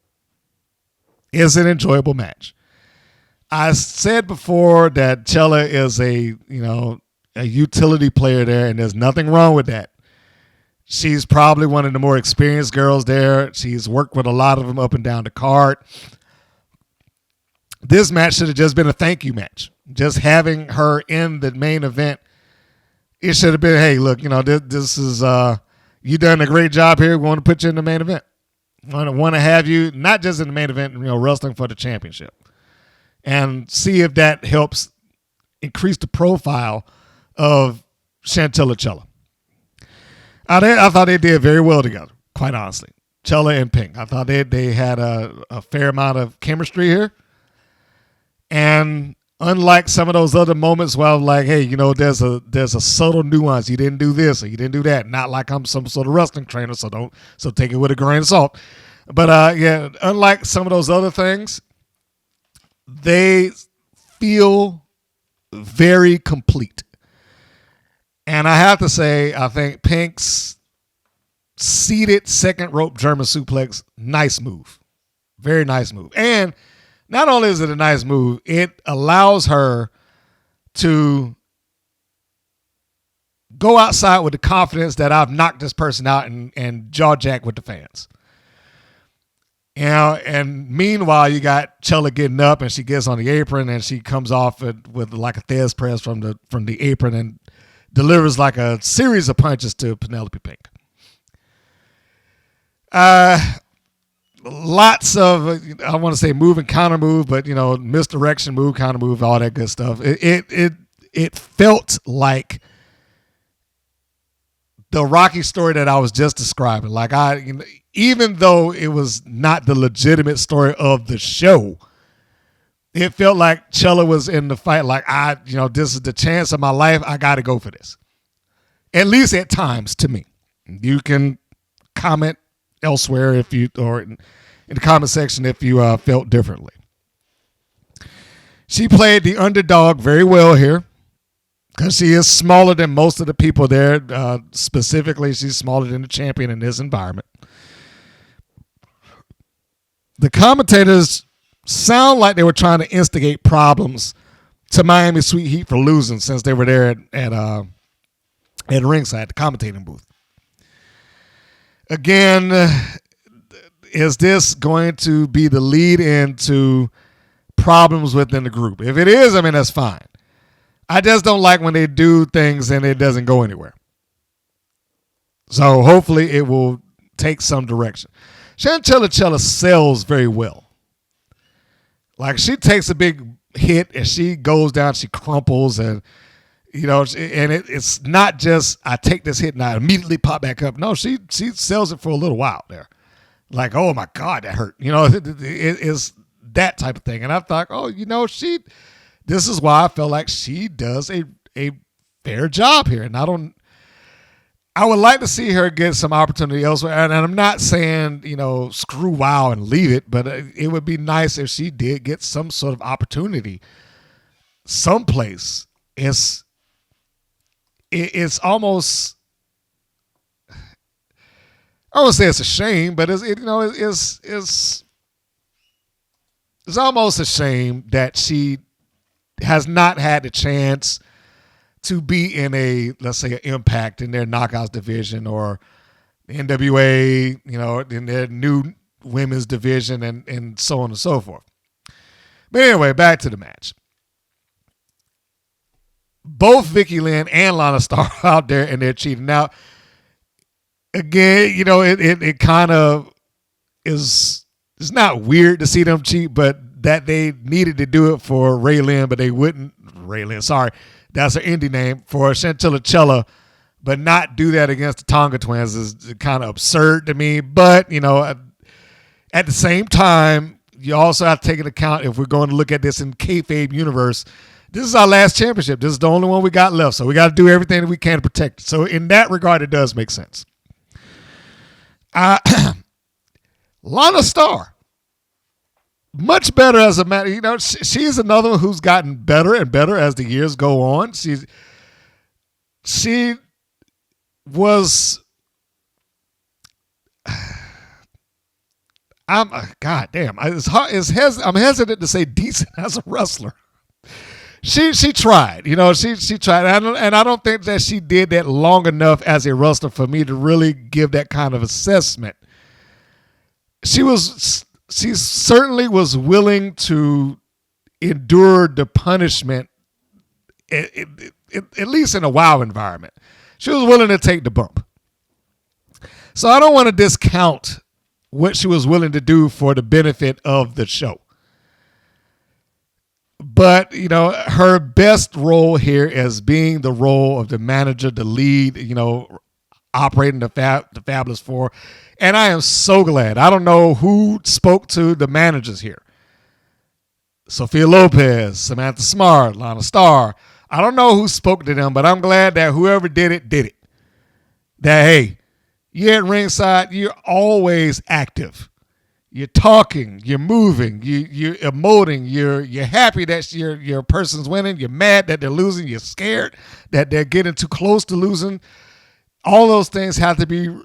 It's an enjoyable match. I said before that Chella is a utility player there, and there's nothing wrong with that. She's probably one of the more experienced girls there. She's worked with a lot of them up and down the card. This match should have just been a thank you match. Just having her in the main event, it should have been, hey, look, this is you done a great job here. We want to put you in the main event. Want to have you not just in the main event, wrestling for the championship, and see if that helps increase the profile of Chantilly Chella. I thought they did very well together, quite honestly. Chella and Pink. I thought they had a fair amount of chemistry here. And unlike some of those other moments where I'm like, hey, there's a subtle nuance. You didn't do this or you didn't do that. Not like I'm some sort of wrestling trainer, so take it with a grain of salt. But unlike some of those other things, they feel very complete. And I have to say, I think Pink's seated second rope German suplex, nice move. Very nice move. And not only is it a nice move, it allows her to go outside with the confidence that I've knocked this person out and jaw jack with the fans. And meanwhile, you got Chella getting up and she gets on the apron and she comes off with like a Thez press from the apron and delivers like a series of punches to Penelope Pink. Lots of, I want to say move and counter move, but misdirection move, counter move, all that good stuff. It felt like the Rocky story that I was just describing. Like even though it was not the legitimate story of the show, it felt like Chella was in the fight. Like this is the chance of my life. I got to go for this. At least at times, to me. You can comment elsewhere or in the comment section if you felt differently. She played the underdog very well here because she is smaller than most of the people there. Specifically, she's smaller than the champion in this environment. The commentators sound like they were trying to instigate problems to Miami Sweet Heat for losing since they were there at ringside, the commentating booth. Again, is this going to be the lead into problems within the group? If it is, that's fine. I just don't like when they do things and it doesn't go anywhere. So hopefully it will take some direction. Chantilly Chella sells very well. Like she takes a big hit and she goes down, she crumples and it's not just I take this hit and I immediately pop back up. No, she sells it for a little while there. Like, oh my God, that hurt. It is that type of thing. And I thought, this is why I felt like she does a fair job here. And I would like to see her get some opportunity elsewhere. And I'm not saying, screw WoW and leave it, but it would be nice if she did get some sort of opportunity someplace. It's almost, I won't say it's a shame, but it's almost a shame that she has not had the chance to be in let's say, an Impact in their Knockouts division or the NWA, in their new women's division and so on and so forth. But anyway, back to the match. Both Vicky Lynn and Lana Starr out there and they're cheating. Now, again, it kind of is, it's not weird to see them cheat, but that they needed to do it for Ray Lynn, but they wouldn't, Ray Lynn, sorry, that's her indie name, for Chantilly Chella, but not do that against the Tonga twins is kind of absurd to me. But, at the same time, you also have to take into account, if we're going to look at this in kayfabe universe, this is our last championship. This is the only one we got left. So we got to do everything that we can to protect it. So in that regard, it does make sense. Lana Starr, much better as a matter. She's another one who's gotten better and better as the years go on. She was. I'm hesitant to say decent as a wrestler. She tried, she tried. And I don't think that she did that long enough as a wrestler for me to really give that kind of assessment. She certainly was willing to endure the punishment, at least in a WoW environment. She was willing to take the bump. So I don't want to discount what she was willing to do for the benefit of the show. But, her best role here is being the role of the manager, the lead, operating the Fabulous Four. And I am so glad. I don't know who spoke to the managers here. Sophia Lopez, Samantha Smart, Lana Starr. I don't know who spoke to them, but I'm glad that whoever did it. That, hey, you're at ringside, you're always active. You're talking, you're moving, you're emoting, you're happy that your person's winning, you're mad that they're losing, you're scared that they're getting too close to losing. All those things have to be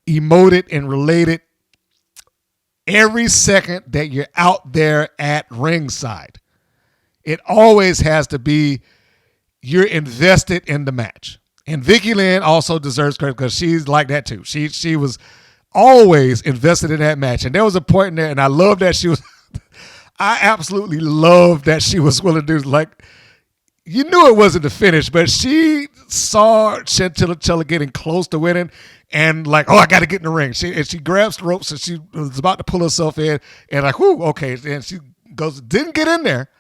emoted and related every second that you're out there at ringside. It always has to be you're invested in the match. And Vicky Lynn also deserves credit because she's like that too. She was always invested in that match. And there was a point in there, and I love that she was I absolutely love that she was willing to do, like, you knew it wasn't the finish, but she saw Chantilly Chella getting close to winning and like, I got to get in the ring. She grabs the ropes and she was about to pull herself in and like, whoo, okay. And she goes, didn't get in there,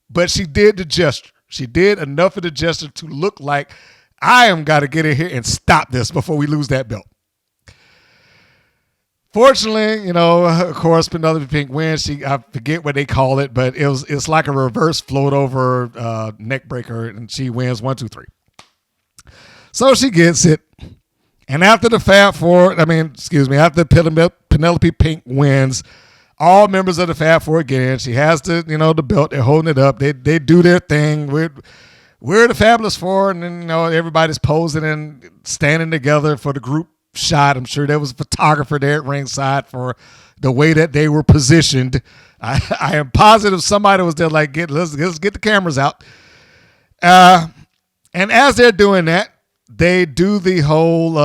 but she did the gesture. She did enough of the gesture to look like I am got to get in here and stop this before we lose that belt. Fortunately, of course, Penelope Pink wins. I forget what they call it, but it's like a reverse float over neck breaker, and she wins 1, 2, 3. So she gets it. And after the after Penelope Pink wins, all members of the Fab Four again. She has the belt. They're holding it up. They do their thing. We're the Fabulous Four, and then everybody's posing and standing together for the group shot. I'm sure there was a photographer there at ringside for the way that they were positioned. I am positive somebody was there like, let's get the cameras out. And as they're doing that, they do the whole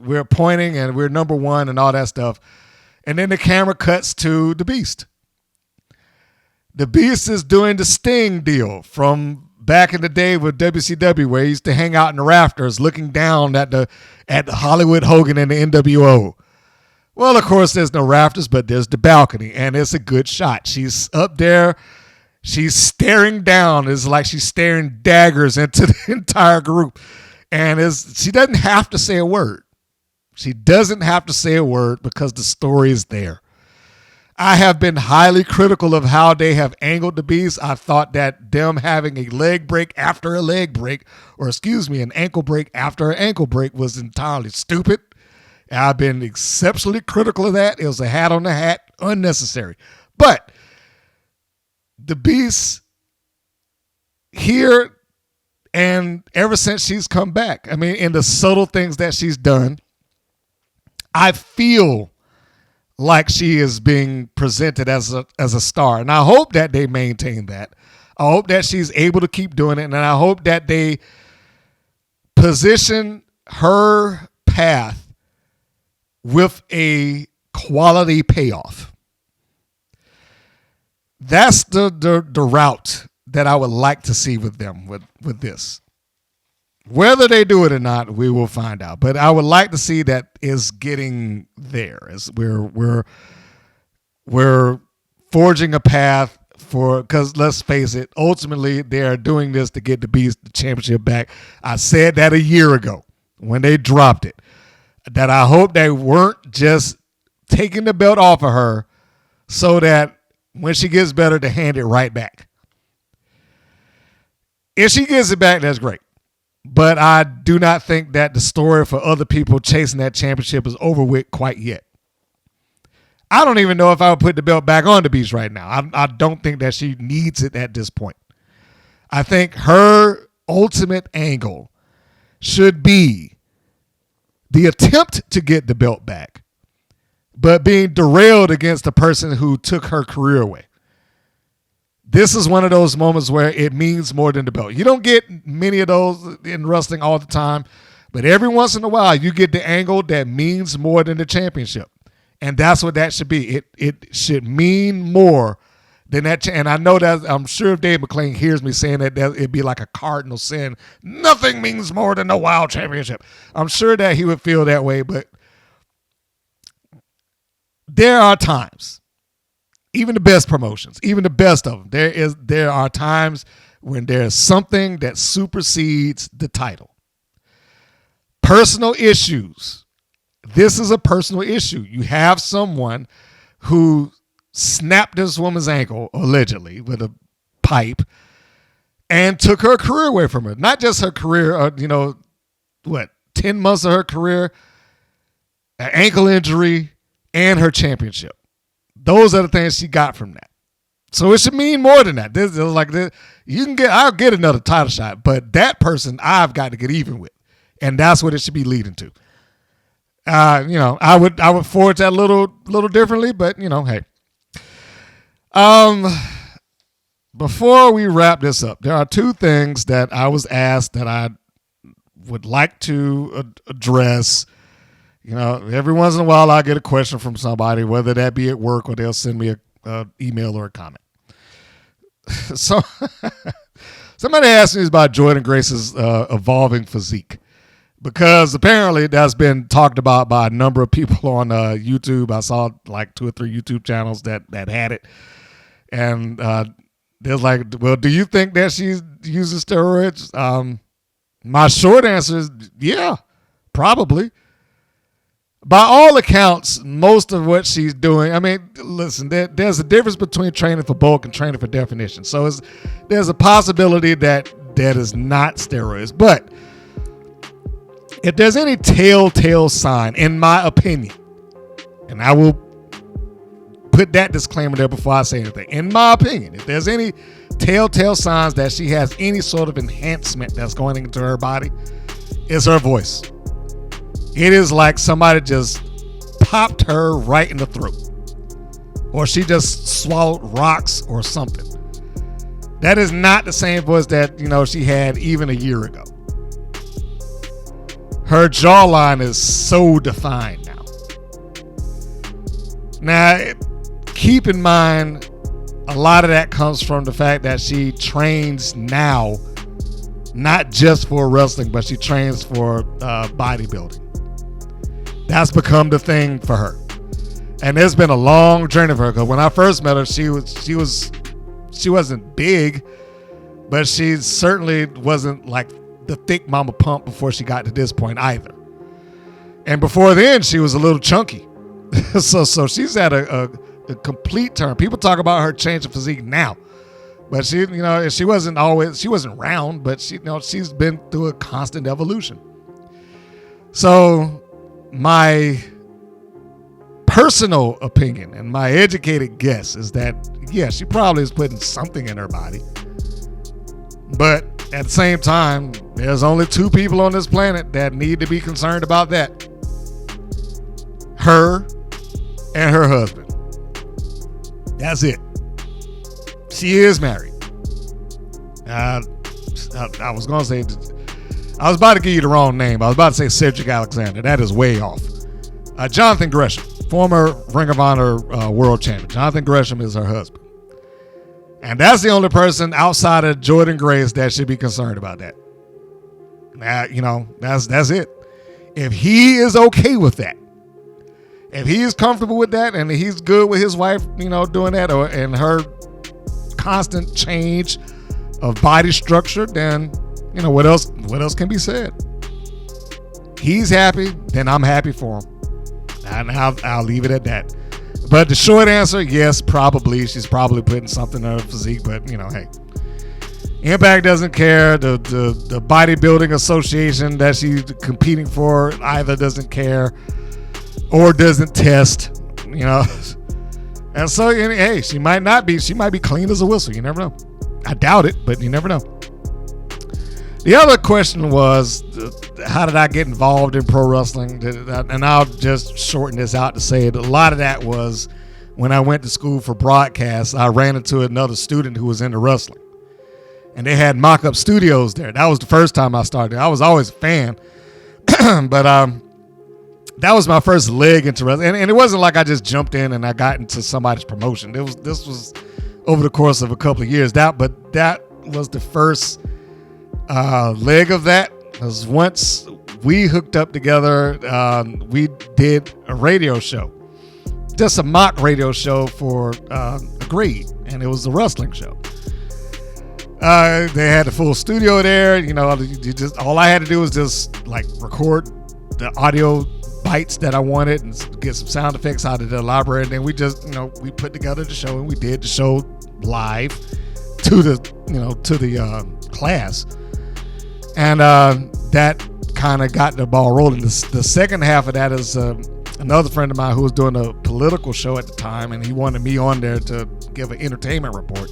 we're pointing and we're number one and all that stuff. And then the camera cuts to the Beast. The Beast is doing the Sting deal from back in the day with WCW, where he used to hang out in the rafters looking down at the Hollywood Hogan and the NWO. Well, of course, there's no rafters, but there's the balcony, and it's a good shot. She's up there. She's staring down. It's like she's staring daggers into the entire group. And she doesn't have to say a word. She doesn't have to say a word because the story is there. I have been highly critical of how they have angled the Beast. I thought that them having a leg break after a leg break, or an ankle break after an ankle break, was entirely stupid. I've been exceptionally critical of that. It was a hat on the hat, unnecessary. But the Beast here, and ever since she's come back, in the subtle things that she's done, I feel like she is being presented as a star. And I hope that they maintain that. I hope that she's able to keep doing it. And I hope that they position her path with a quality payoff. That's the route that I would like to see with them with this. Whether they do it or not, we will find out. But I would like to see that is getting there. As we're forging a path because let's face it, ultimately they are doing this to get the Beast the championship back. I said that a year ago when they dropped it, that I hope they weren't just taking the belt off of her so that when she gets better to hand it right back. If she gets it back, that's great. But I do not think that the story for other people chasing that championship is over with quite yet. I don't even know if I would put the belt back on the Beast right now. I don't think that she needs it at this point. I think her ultimate angle should be the attempt to get the belt back, but being derailed against the person who took her career away. This is one of those moments where it means more than the belt. You don't get many of those in wrestling all the time, but every once in a while you get the angle that means more than the championship. And that's what that should be. It should mean more than that. And I know that, I'm sure if Dave McClain hears me saying that, it'd be like a cardinal sin. Nothing means more than the Wild Championship. I'm sure that he would feel that way, but there are times Even the best promotions, even the best of them, there are times when there's something that supersedes the title. Personal issues. This is a personal issue. You have someone who snapped this woman's ankle, allegedly, with a pipe and took her career away from her. Not just her career, 10 months of her career, an ankle injury, and her championship. Those are the things she got from that. So it should mean more than that. This is like this. I'll get another title shot, but that person I've got to get even with. And that's what it should be leading to. I would forge that a little differently, but hey. Before we wrap this up, there are two things that I was asked that I would like to address. Every once in a while I get a question from somebody, whether that be at work or they'll send me a email or a comment. So somebody asked me about Jordynne Grace's evolving physique. Because apparently that's been talked about by a number of people on YouTube. I saw like 2 or 3 YouTube channels that had it. And they're like, well, do you think that she uses steroids? My short answer is, yeah, probably. By all accounts, most of what she's doing, I mean, listen, there's a difference between training for bulk and training for definition. So there's a possibility that is not steroids. But if there's any telltale sign, in my opinion, and I will put that disclaimer there before I say anything. In my opinion, if there's any telltale signs that she has any sort of enhancement that's going into her body, it's her voice. It is like somebody just popped her right in the throat. Or she just swallowed rocks or something. That is not the same voice that, she had even a year ago. Her jawline is so defined now. Now, keep in mind, a lot of that comes from the fact that she trains now, not just for wrestling, but she trains for bodybuilding. That's become the thing for her. And it's been a long journey for her, because when I first met her, she wasn't big, but she certainly wasn't like the thick mama pump before she got to this point either. And before then, she was a little chunky. so she's at a complete turn. People talk about her change of physique now, but she wasn't round, but she's been through a constant evolution. So my personal opinion and my educated guess is that, yeah, she probably is putting something in her body. But at the same time, there's only 2 people on this planet that need to be concerned about that. Her and her husband. That's it. She is married. I was going to say, I was about to give you the wrong name. I was about to say Cedric Alexander. That is way off. Jonathan Gresham, former Ring of Honor world champion. Jonathan Gresham is her husband. And that's the only person outside of Jordynne Grace that should be concerned about that. That's it. If he is okay with that, if he is comfortable with that, and he's good with his wife, doing that, and her constant change of body structure, then what else can be said? He's happy, then I'm happy for him, and I'll leave it at that. But the short answer, yes, probably. She's probably putting something in her physique, but, hey. Impact doesn't care. The bodybuilding association that she's competing for either doesn't care or doesn't test, And so, hey, she might be clean as a whistle. You never know. I doubt it, but you never know. The other question was, how did I get involved in pro wrestling? And I'll just shorten this out to say that a lot of that was when I went to school for broadcast. I ran into another student who was into wrestling, and they had mock-up studios there. That was the first time I started. I was always a fan, but that was my first leg into wrestling. And it wasn't like I just jumped in and I got into somebody's promotion. This was over the course of a couple of years. But that was the first leg of that. Because once we hooked up together, we did a radio show. just a mock radio show for Agreed, and it was a wrestling show. They had the full studio there. You know, all I had to do was just like record the audio bites that I wanted and get some sound effects out of the library. And then we just, we put together the show, and we did the show live to the class. And that kind of got the ball rolling. The second half of that is another friend of mine who was doing a political show at the time, and he wanted me on there to give an entertainment report.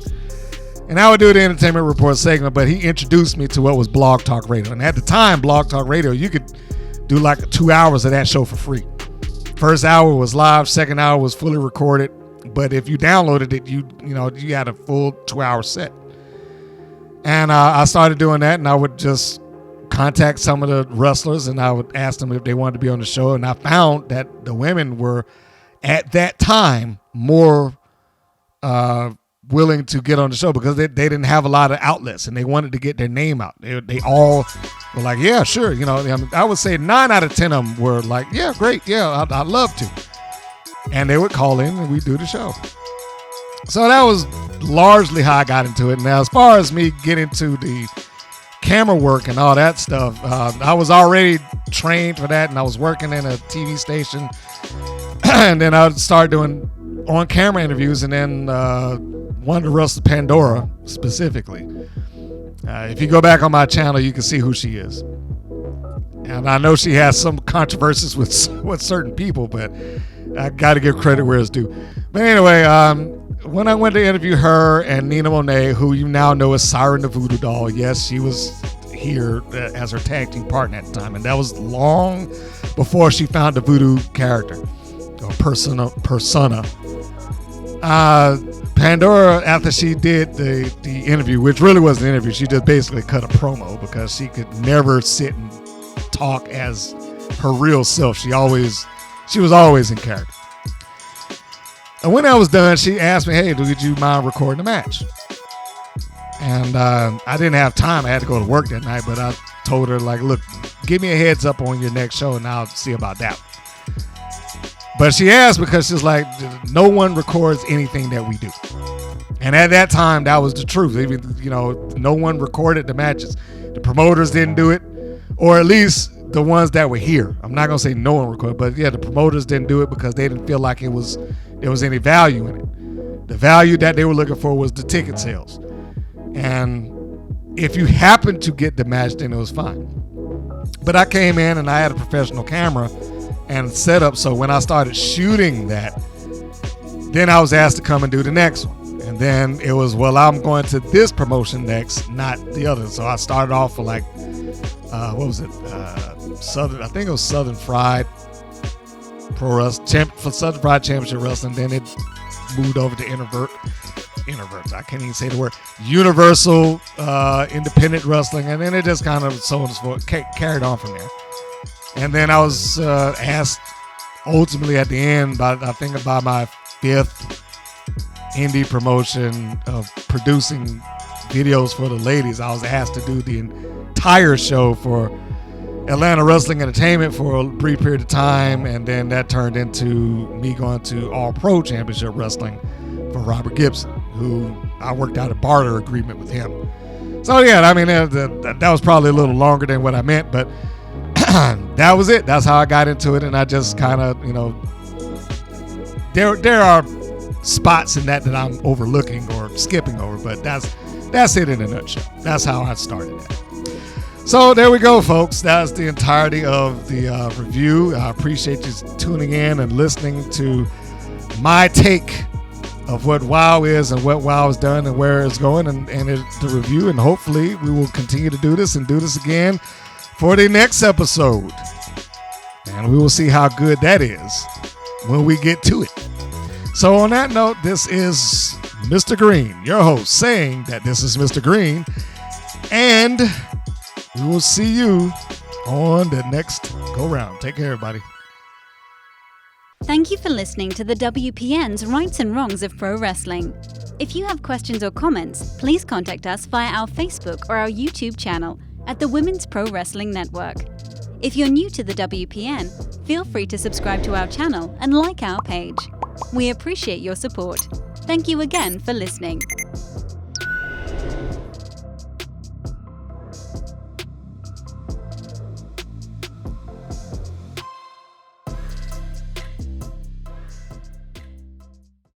And I would do the entertainment report segment, but he introduced me to what was Blog Talk Radio. And at the time, Blog Talk Radio, you could do like 2 hours of that show for free. First hour was live, second hour was fully recorded. But if you downloaded it, you had a full 2-hour set. And I started doing that, and I would just contact some of the wrestlers, and I would ask them if they wanted to be on the show. And I found that the women were, at that time, more willing to get on the show because they didn't have a lot of outlets, and they wanted to get their name out. They all were like, yeah, sure. I would say 9 out of 10 of them were like, yeah, great. Yeah, I'd love to. And they would call in and we'd do the show. So that was largely how I got into it. Now, as far as me getting to the camera work and all that stuff, I was already trained for that, and I was working in a TV station. And then I would start doing on-camera interviews, and then wanted to wrestle Pandora specifically. If you go back on my channel, you can see who she is. And I know she has some controversies with certain people, but I got to give credit where it's due. But anyway, when I went to interview her and Nina Monet, who you now know as Siren the Voodoo Doll, yes, she was here as her tag team partner at the time. And that was long before she found the voodoo character or persona. Pandora, after she did the interview, which really wasn't an interview, she just basically cut a promo because she could never sit and talk as her real self. She was always in character. And when I was done, she asked me, hey, would you mind recording the match? And I didn't have time. I had to go to work that night, but I told her, like, look, give me a heads up on your next show, and I'll see about that. But she asked because she's like, no one records anything that we do. And at that time, that was the truth. Even, no one recorded the matches. The promoters didn't do it, or at least the ones that were here. I'm not going to say no one recorded, but yeah, the promoters didn't do it because they didn't feel like there was any value in it. The value that they were looking for was the ticket sales. And if you happened to get the match, then it was fine. But I came in and I had a professional camera and set up, so when I started shooting that, then I was asked to come and do the next one. And then it was, well, I'm going to this promotion next, not the other. So I started off for like, what was it? I think it was Southern Fried Pro Wrestling, for Southern Fried Championship Wrestling. Then it moved over to I can't even say the word, Universal Independent Wrestling. And then it just kind of so on and so forth, carried on from there. And then I was asked ultimately at the end, by my 5th indie promotion of producing videos for the ladies, I was asked to do the entire show for Atlanta Wrestling Entertainment for a brief period of time, and then that turned into me going to All Pro Championship Wrestling for Robert Gibson, who I worked out a barter agreement with him. So yeah, I mean, that was probably a little longer than what I meant, but that was it. That's how I got into it, and I just kind of, there are spots in that I'm overlooking or skipping over, but that's it in a nutshell. That's how I started that. So there we go, folks. That's the entirety of the review. I appreciate you tuning in and listening to my take of what WoW is and what WoW has done and where it's going, and the review. And hopefully we will continue to do this again for the next episode. And we will see how good that is when we get to it. So on that note, this is Mr. Green, your host, saying that this is Mr. Green, and we will see you on the next go round. Take care, everybody. Thank you for listening to the WPN's Rights and Wrongs of Pro Wrestling. If you have questions or comments, please contact us via our Facebook or our YouTube channel at the Women's Pro Wrestling Network. If you're new to the WPN, feel free to subscribe to our channel and like our page. We appreciate your support. Thank you again for listening.